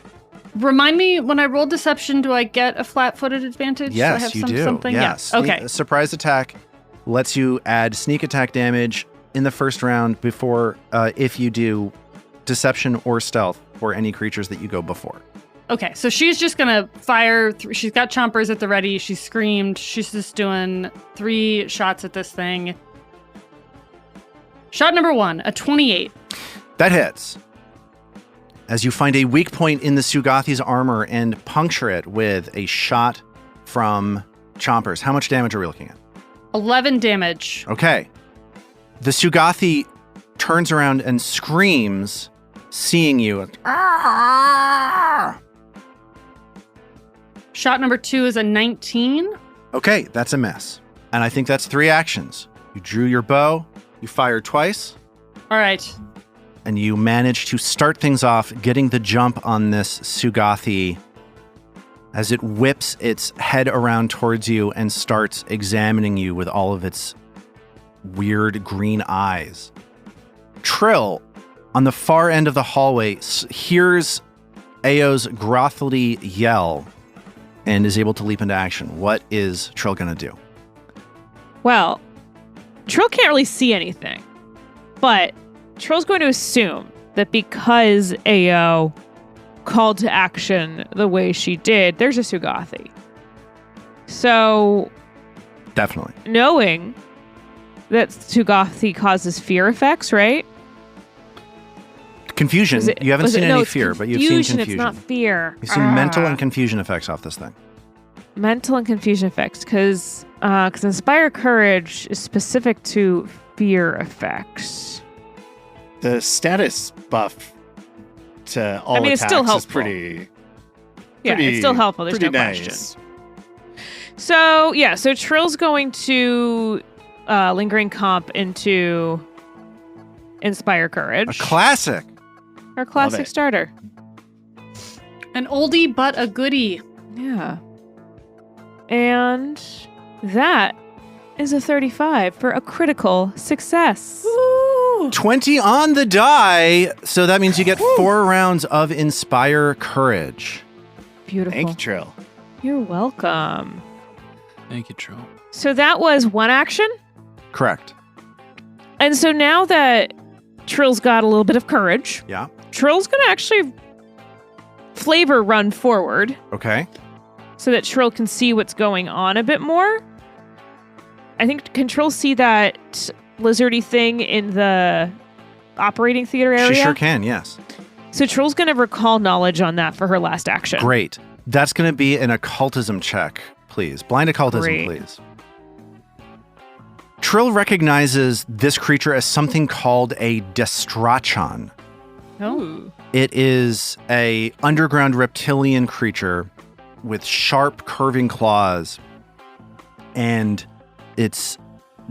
Remind me, when I roll deception, do I get a flat-footed advantage? Do I Yes, have you do. Something? Yes. Yeah. Okay. Surprise attack lets you add sneak attack damage in the first round before, if you do deception or stealth for any creatures that you go before. Okay, so she's just gonna fire. She's got chompers at the ready. She screamed. She's just doing 3 shots at this thing. Shot number 1, a 28. That hits. As you find a weak point in the Sugathi's armor and puncture it with a shot from chompers. How much damage are we looking at? 11 damage. Okay. The Sugathi turns around and screams, seeing you. Ah! Shot number 2 is a 19. Okay, that's a miss. And I think that's 3 actions. You drew your bow, you fired twice, All right. and you managed to start things off, getting the jump on this Sugathi as it whips its head around towards you and starts examining you with all of its weird green eyes. Trill, on the far end of the hallway, hears Ao's Grothly yell and is able to leap into action. What is Trill going to do? Well, Trill can't really see anything, but Trill's going to assume that because Ao called to action the way she did, there's a Sugathi. So, Definitely. knowing that Sugathi causes fear effects, right? Confusion. Was it- You haven't was seen it- no, any it's fear, but you've seen confusion. It's not fear. You've seen mental Ah. and confusion effects off this thing. Mental and confusion effects, because Inspire Courage is specific to fear effects. The status buff to all it's attacks still is helpful. pretty Yeah, it's still helpful. There's no pretty nice. question. So Trill's going to Lingering Comp into Inspire Courage. A classic. Our classic it. starter. An oldie but a goodie. Yeah. And that is a 35 for a critical success. 20 on the die. So that means you get 4 rounds of Inspire Courage. Beautiful. Thank you, Trill. You're welcome. Thank you, Trill. So that was one action. Correct. And so now that Trill's got a little bit of courage, Yeah. Trill's going to actually flavor run forward Okay. so that Trill can see what's going on a bit more. I think, can Trill see that lizardy thing in the operating theater area? She sure can, yes. So Trill's going to recall knowledge on that for her last action. Great. That's going to be an occultism check, please. Blind occultism, Great. please. Trill recognizes this creature as something called a destrachon. Oh. It is a underground reptilian creature with sharp curving claws, and it's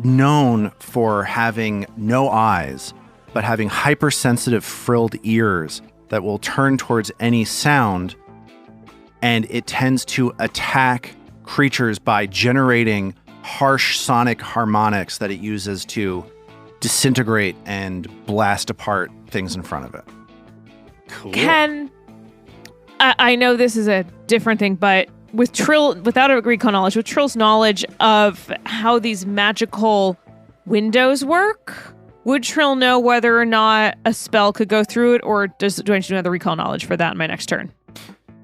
known for having no eyes, but having hypersensitive frilled ears that will turn towards any sound, and it tends to attack creatures by generating harsh sonic harmonics that it uses to disintegrate and blast apart things in front of it. Cool. I know this is a different thing, but with Trill, without a recall knowledge, with Trill's knowledge of how these magical windows work, would Trill know whether or not a spell could go through it, or do I need to do another recall knowledge for that in my next turn?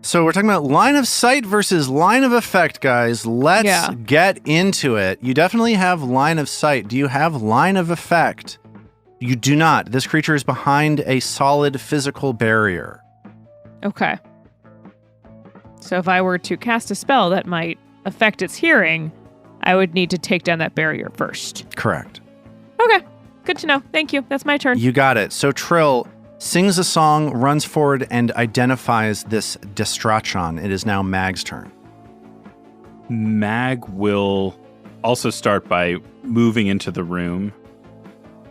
So we're talking about line of sight versus line of effect, guys. Let's get into it. You definitely have line of sight. Do you have line of effect? You do not. This creature is behind a solid physical barrier. Okay. So if I were to cast a spell that might affect its hearing, I would need to take down that barrier first. Correct. Okay. Good to know. Thank you. That's my turn. You got it. So Trill sings a song, runs forward, and identifies this destrachon. It is now Mag's turn. Mag will also start by moving into the room,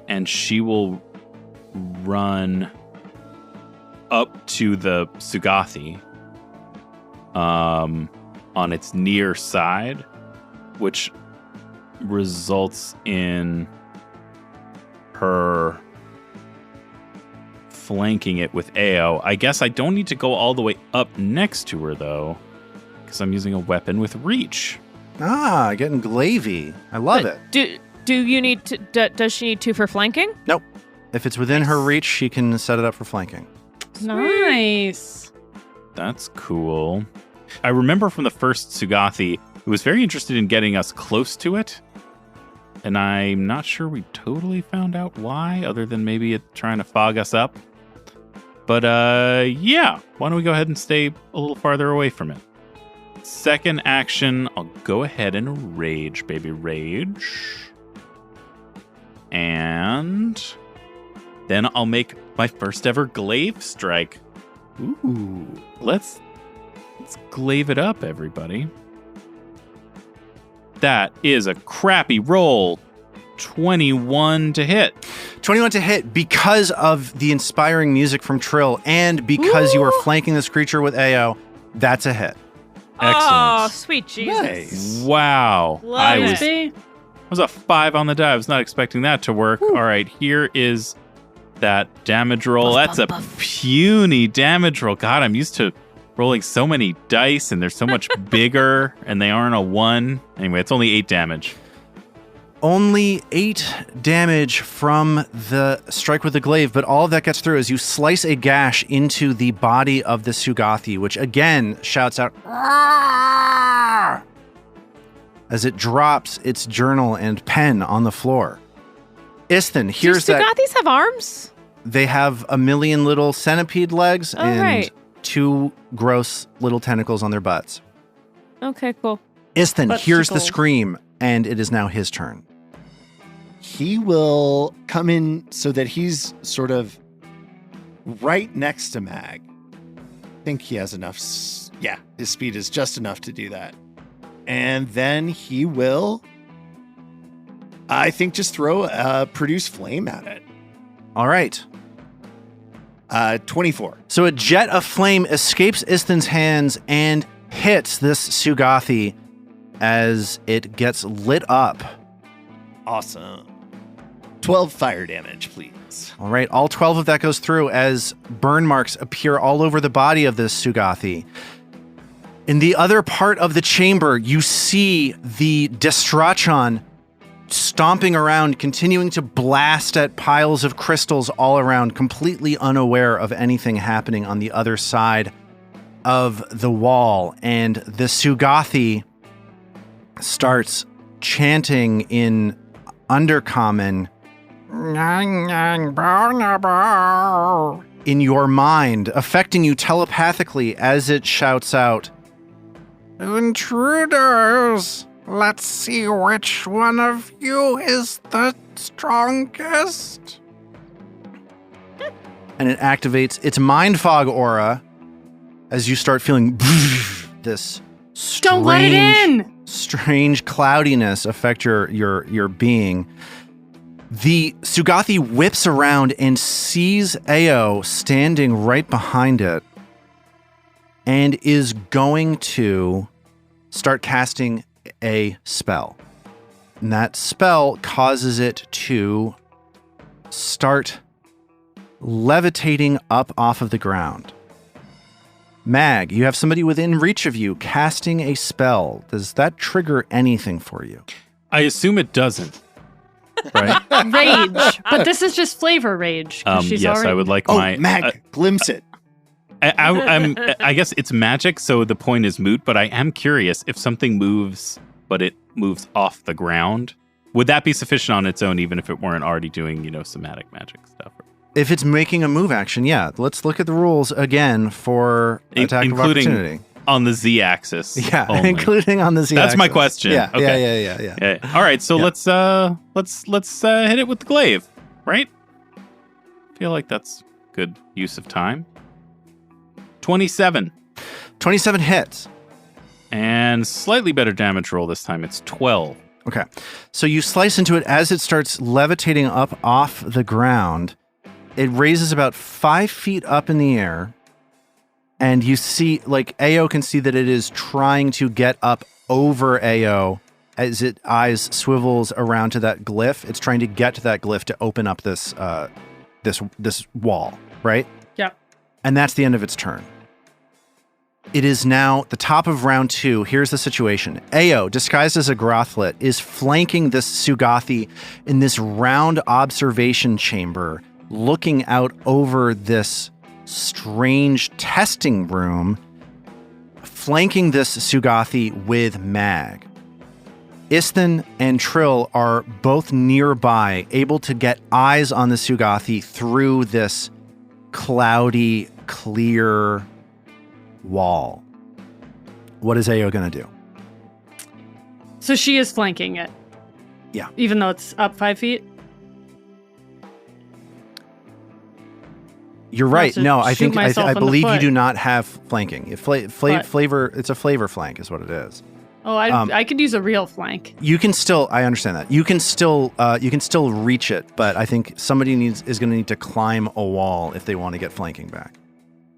and she will run up to the Sugathi on its near side, which results in her flanking it with AO. I guess I don't need to go all the way up next to her, though, because I'm using a weapon with reach. Ah, getting glavy. I love it. Do you need to? Does she need 2 for flanking? Nope. If it's within her reach, she can set it up for flanking. Nice. That's cool. I remember from the first Sugathi, it was very interested in getting us close to it. And I'm not sure we totally found out why, other than maybe it trying to fog us up. But yeah, why don't we go ahead and stay a little farther away from it? Second action, I'll go ahead and rage, baby, rage. And then I'll make my first ever glaive strike. Ooh, let's glaive it up, everybody. That is a crappy roll. 21 to hit. 21 to hit because of the inspiring music from Trill and because you are flanking this creature with AO. That's a hit. Oh, Excellent. sweet Jesus. Nice. Wow. Love I it. was a 5 on the die. I was not expecting that to work. All right, here is that damage roll. That's a puny damage roll. God, I'm used to rolling so many dice, and they're so much bigger, and they aren't a 1. Anyway, it's only 8 damage. Only 8 damage from the strike with the glaive, but all of that gets through as you slice a gash into the body of the Sugathi, which again shouts out "Arrgh!" as it drops its journal and pen on the floor. Isthin, here's Do that. Sugathis have arms? They have a million little centipede legs Oh, and right. 2 gross little tentacles on their butts. Okay, cool. Isthin hears the Buttsicles. scream, and it is now his turn. He will come in so that he's sort of right next to Mag. I think he has enough. Yeah, his speed is just enough to do that. And then he will, I think, just throw a produce flame at it. All right. 24. So a jet of flame escapes Isthin's hands and hits this Sugathi as it gets lit up Awesome. 12 fire damage, please. All right, all 12 of that goes through as burn marks appear all over the body of this Sugathi. In the other part of the chamber, you see the Destrachon stomping around, continuing to blast at piles of crystals all around, completely unaware of anything happening on the other side of the wall. And the Sugathi starts chanting in Undercommon in your mind, affecting you telepathically as it shouts out, "Intruders! Let's see which one of you is the strongest." And it activates its mind fog aura as you start feeling this Don't let it in! strange cloudiness affect your being. The Sugathi whips around and sees Ao standing right behind it and is going to start casting a spell. And that spell causes it to start levitating up off of the ground. Mag, you have somebody within reach of you casting a spell. Does that trigger anything for you? I assume it doesn't. Right? Rage. But this is just flavor rage. 'Cause she's Yes, already... I would like Oh, my... Mag, glimpse it. I guess it's magic, so the point is moot, but I am curious if something moves, but it moves off the ground. Would that be sufficient on its own, even if it weren't already doing, somatic magic stuff? If it's making a move action, yeah. Let's look at the rules again for attack of opportunity. On the Z-axis. Yeah, only. Including on the Z-axis. That's my question. Yeah, Okay. yeah. All right, so Yeah. let's hit it with the glaive, right? Feel like that's good use of time. 27. 27 hits. And slightly better damage roll this time. It's 12. Okay. So you slice into it as it starts levitating up off the ground. It raises about 5 feet up in the air. And you see, Ao can see that it is trying to get up over Ao as its eyes swivels around to that glyph. It's trying to get to that glyph to open up this wall, right? Yep. And that's the end of its turn. It is now the top of round 2. Here's the situation. Ao, disguised as a Grothlut, is flanking this Sugathi in this round observation chamber, looking out over this strange testing room, flanking this Sugathi with Mag. Isthan and Trill are both nearby, able to get eyes on the Sugathi through this cloudy, clear wall. What is Ao going to do? So she is flanking it. Yeah. Even though it's up 5 feet? You're right. to No, I shoot think I myself in the believe you foot. do not have flanking. If flavor, it's a flavor flank, is what it is. Oh, I could use a real flank. You can still. I understand that. You can still reach it, but I think somebody is going to need to climb a wall if they want to get flanking back,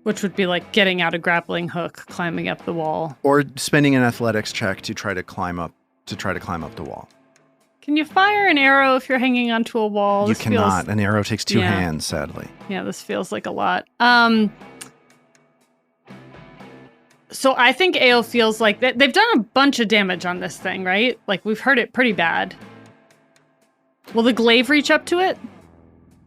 Which would be like getting out a grappling hook, climbing up the wall. or spending an athletics check to try to climb up the wall. Can you fire an arrow if you're hanging onto a wall? You This cannot. feels- An arrow takes 2 Yeah. hands, sadly. Yeah, this feels like a lot. So I think Ao feels like they've done a bunch of damage on this thing, right? Like we've hurt it pretty bad. Will the glaive reach up to it?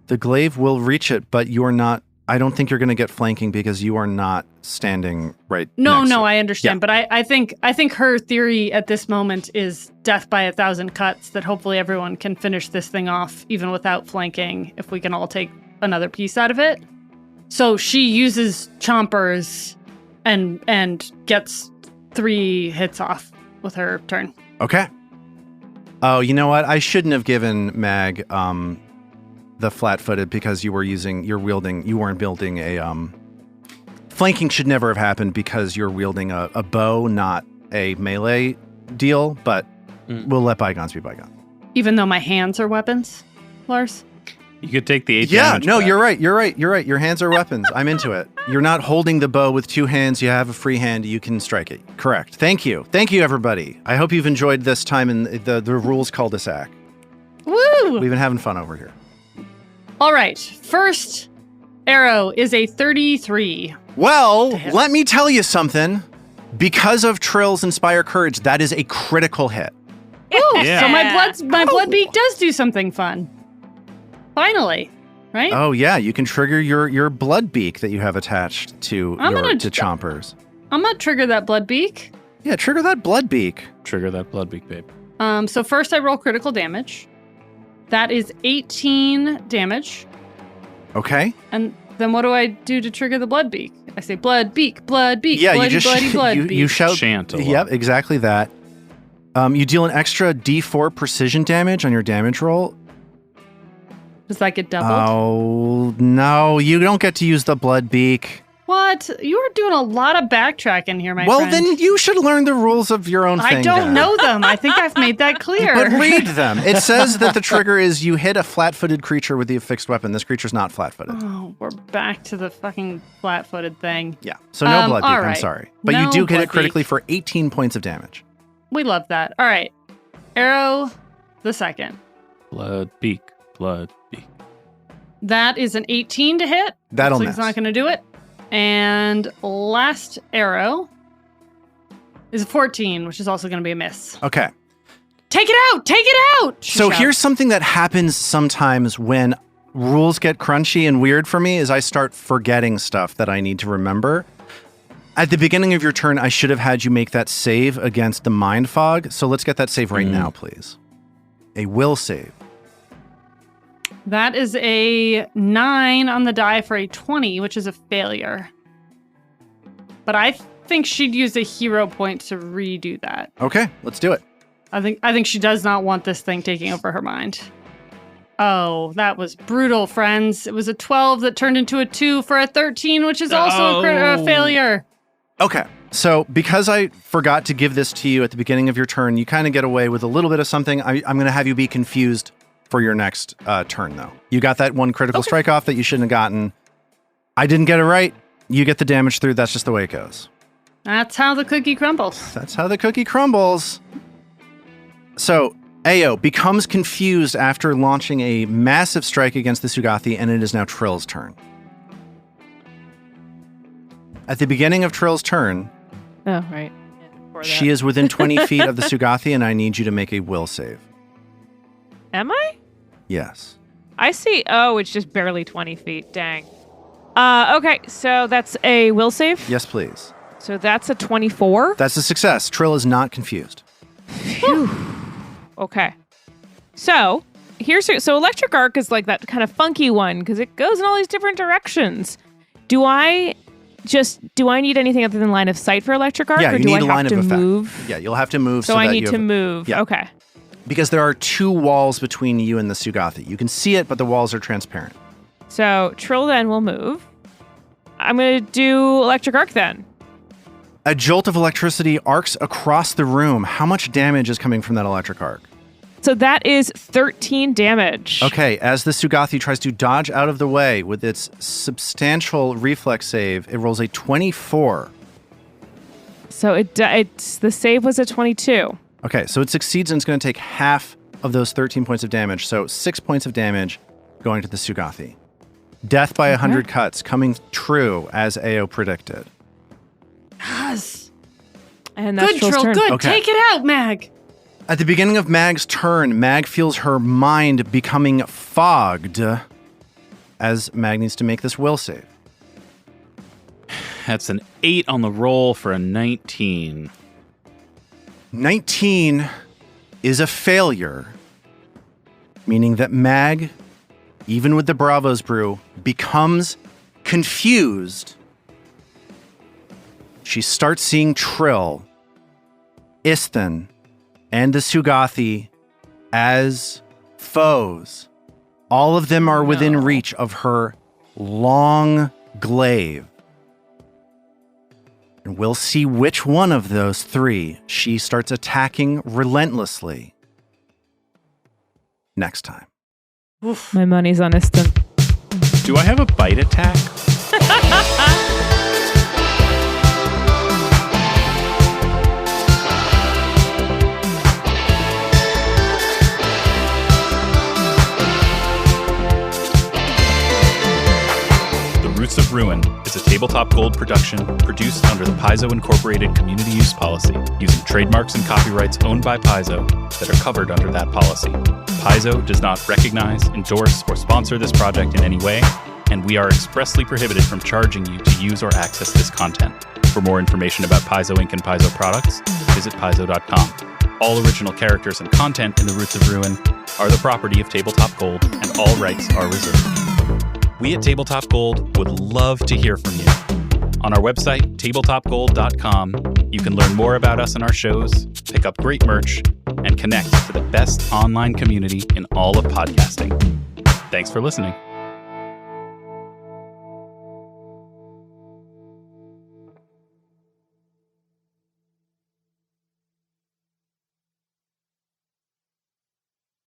The glaive will reach it, but you are not. I don't think you're going to get flanking because you are not standing right. No, next to it. I understand, Yeah. but I think her theory at this moment is death by 1,000 cuts. That hopefully everyone can finish this thing off even without flanking if we can all take another piece out of it. So she uses chompers and gets 3 hits off with her turn. Okay. Oh, you know what? I shouldn't have given Mag the flat-footed because you weren't building a flanking should never have happened because you're wielding a bow, not a melee deal, but we'll let bygones be bygones. Even though my hands are weapons, Lars? You could take the 8 Yeah, damage no, back. you're right. Your hands are weapons. I'm into it. You're not holding the bow with 2 hands. You have a free hand. You can strike it. Correct. Thank you, everybody. I hope you've enjoyed this time in the rules cul-de-sac. Woo! We've been having fun over here. All right. First arrow is a 33. Well, let me tell you something. Because of Trill's Inspire Courage, that is a critical hit. Ooh, Yeah. so my blood beak does do something fun. Finally, right? Oh yeah, you can trigger your blood beak that you have attached to to Chompers. I'm gonna trigger that blood beak. Yeah, trigger that blood beak. Trigger that blood beak, babe. So first I roll critical damage. That is 18 damage. Okay. And then what do I do to trigger the blood beak? I say blood beak, Yeah, bloody, you just bloody, blood beak. you shout. Chant a lot. Yep, exactly that. You deal an extra D4 precision damage on your damage roll. Does that get doubled? Oh no, you don't get to use the blood beak. What? You are doing a lot of backtracking here, my Well, friend. then you should learn the rules of your own thing. I don't then. know them. I think I've made that clear. But read them. It says that the trigger is you hit a flat-footed creature with the affixed weapon. This creature's not flat-footed. Oh, we're back to the fucking flat-footed thing. Yeah. So no blood beak, all I'm right. sorry. But No you do hit blood it critically beak. for 18 points of damage. We love that. All right. Arrow the second. Blood beak. Blood beak. That is an 18 to hit. That'll Looks like miss. it's not going to do it. And last arrow is a 14, which is also going to be a miss. Okay. Take it out! Take it out! she So shouts. here's something that happens sometimes when rules get crunchy and weird for me is I start forgetting stuff that I need to remember. At the beginning of your turn, I should have had you make that save against the mind fog. So let's get that save right now, please. A will save. That is a 9 on the die for a 20, which is a failure. But I think she'd use a hero point to redo that. Okay, let's do it. I think she does not want this thing taking over her mind. Oh, that was brutal, friends. It was a 12 that turned into a 2 for a 13, which is also a failure. Okay, so because I forgot to give this to you at the beginning of your turn, you kind of get away with a little bit of something. I'm going to have you be confused for your next turn, though. You got that one critical strike off that you shouldn't have gotten. I didn't get it right. You get the damage through. That's just the way it goes. That's how the cookie crumbles. That's how the cookie crumbles. So, Ao becomes confused after launching a massive strike against the Sugathi, and it is now Trill's turn. At the beginning of Trill's turn, Oh, right. Yeah, before she that. is within 20 feet of the Sugathi, and I need you to make a will save. Am I? Yes. I see. Oh, it's just barely 20 feet. Dang. Okay, so that's a will save. Yes, please. So that's a 24. That's a success. Trill is not confused. Okay. So so electric arc is like that kind of funky one because it goes in all these different directions. Do I need anything other than line of sight for electric arc, Yeah, or you do need I a line have of to effect. move? Yeah, you'll have to move. So So I that need you to have- move. Yeah. Okay. Because there are two walls between you and the Sugathi. You can see it, but the walls are transparent. So Trill then will move. I'm going to do electric arc then. A jolt of electricity arcs across the room. How much damage is coming from that electric arc? So that is 13 damage. Okay, as the Sugathi tries to dodge out of the way with its substantial reflex save, it rolls a 24. So the save was a 22. Okay, so it succeeds and it's going to take half of those 13 points of damage. So 6 points of damage going to the Sugathi. Death by 100 cuts coming true as Ao predicted. Yes. And that's Good, Trill's Trill. turn. Good. Okay. Take it out, Mag. At the beginning of Mag's turn, Mag feels her mind becoming fogged as Mag needs to make this will save. That's an 8 on the roll for a 19. 19 is a failure, meaning that Mag, even with the Bravos brew, becomes confused. She starts seeing Trill, Isthan, and the Sugathi as foes. All of them are within reach of her long glaive. And we'll see which one of those three she starts attacking relentlessly next time. My money's on Iston. Do I have a bite attack? is a Tabletop Gold production produced under the Paizo Incorporated Community Use Policy, using trademarks and copyrights owned by Paizo that are covered under that policy. Paizo does not recognize, endorse, or sponsor this project in any way, and we are expressly prohibited from charging you to use or access this content. For more information about Paizo Inc. and Paizo products, visit paizo.com. All original characters and content in The Roots of Ruin are the property of Tabletop Gold, and all rights are reserved. We at Tabletop Gold would love to hear from you. On our website, tabletopgold.com, you can learn more about us and our shows, pick up great merch, and connect to the best online community in all of podcasting. Thanks for listening.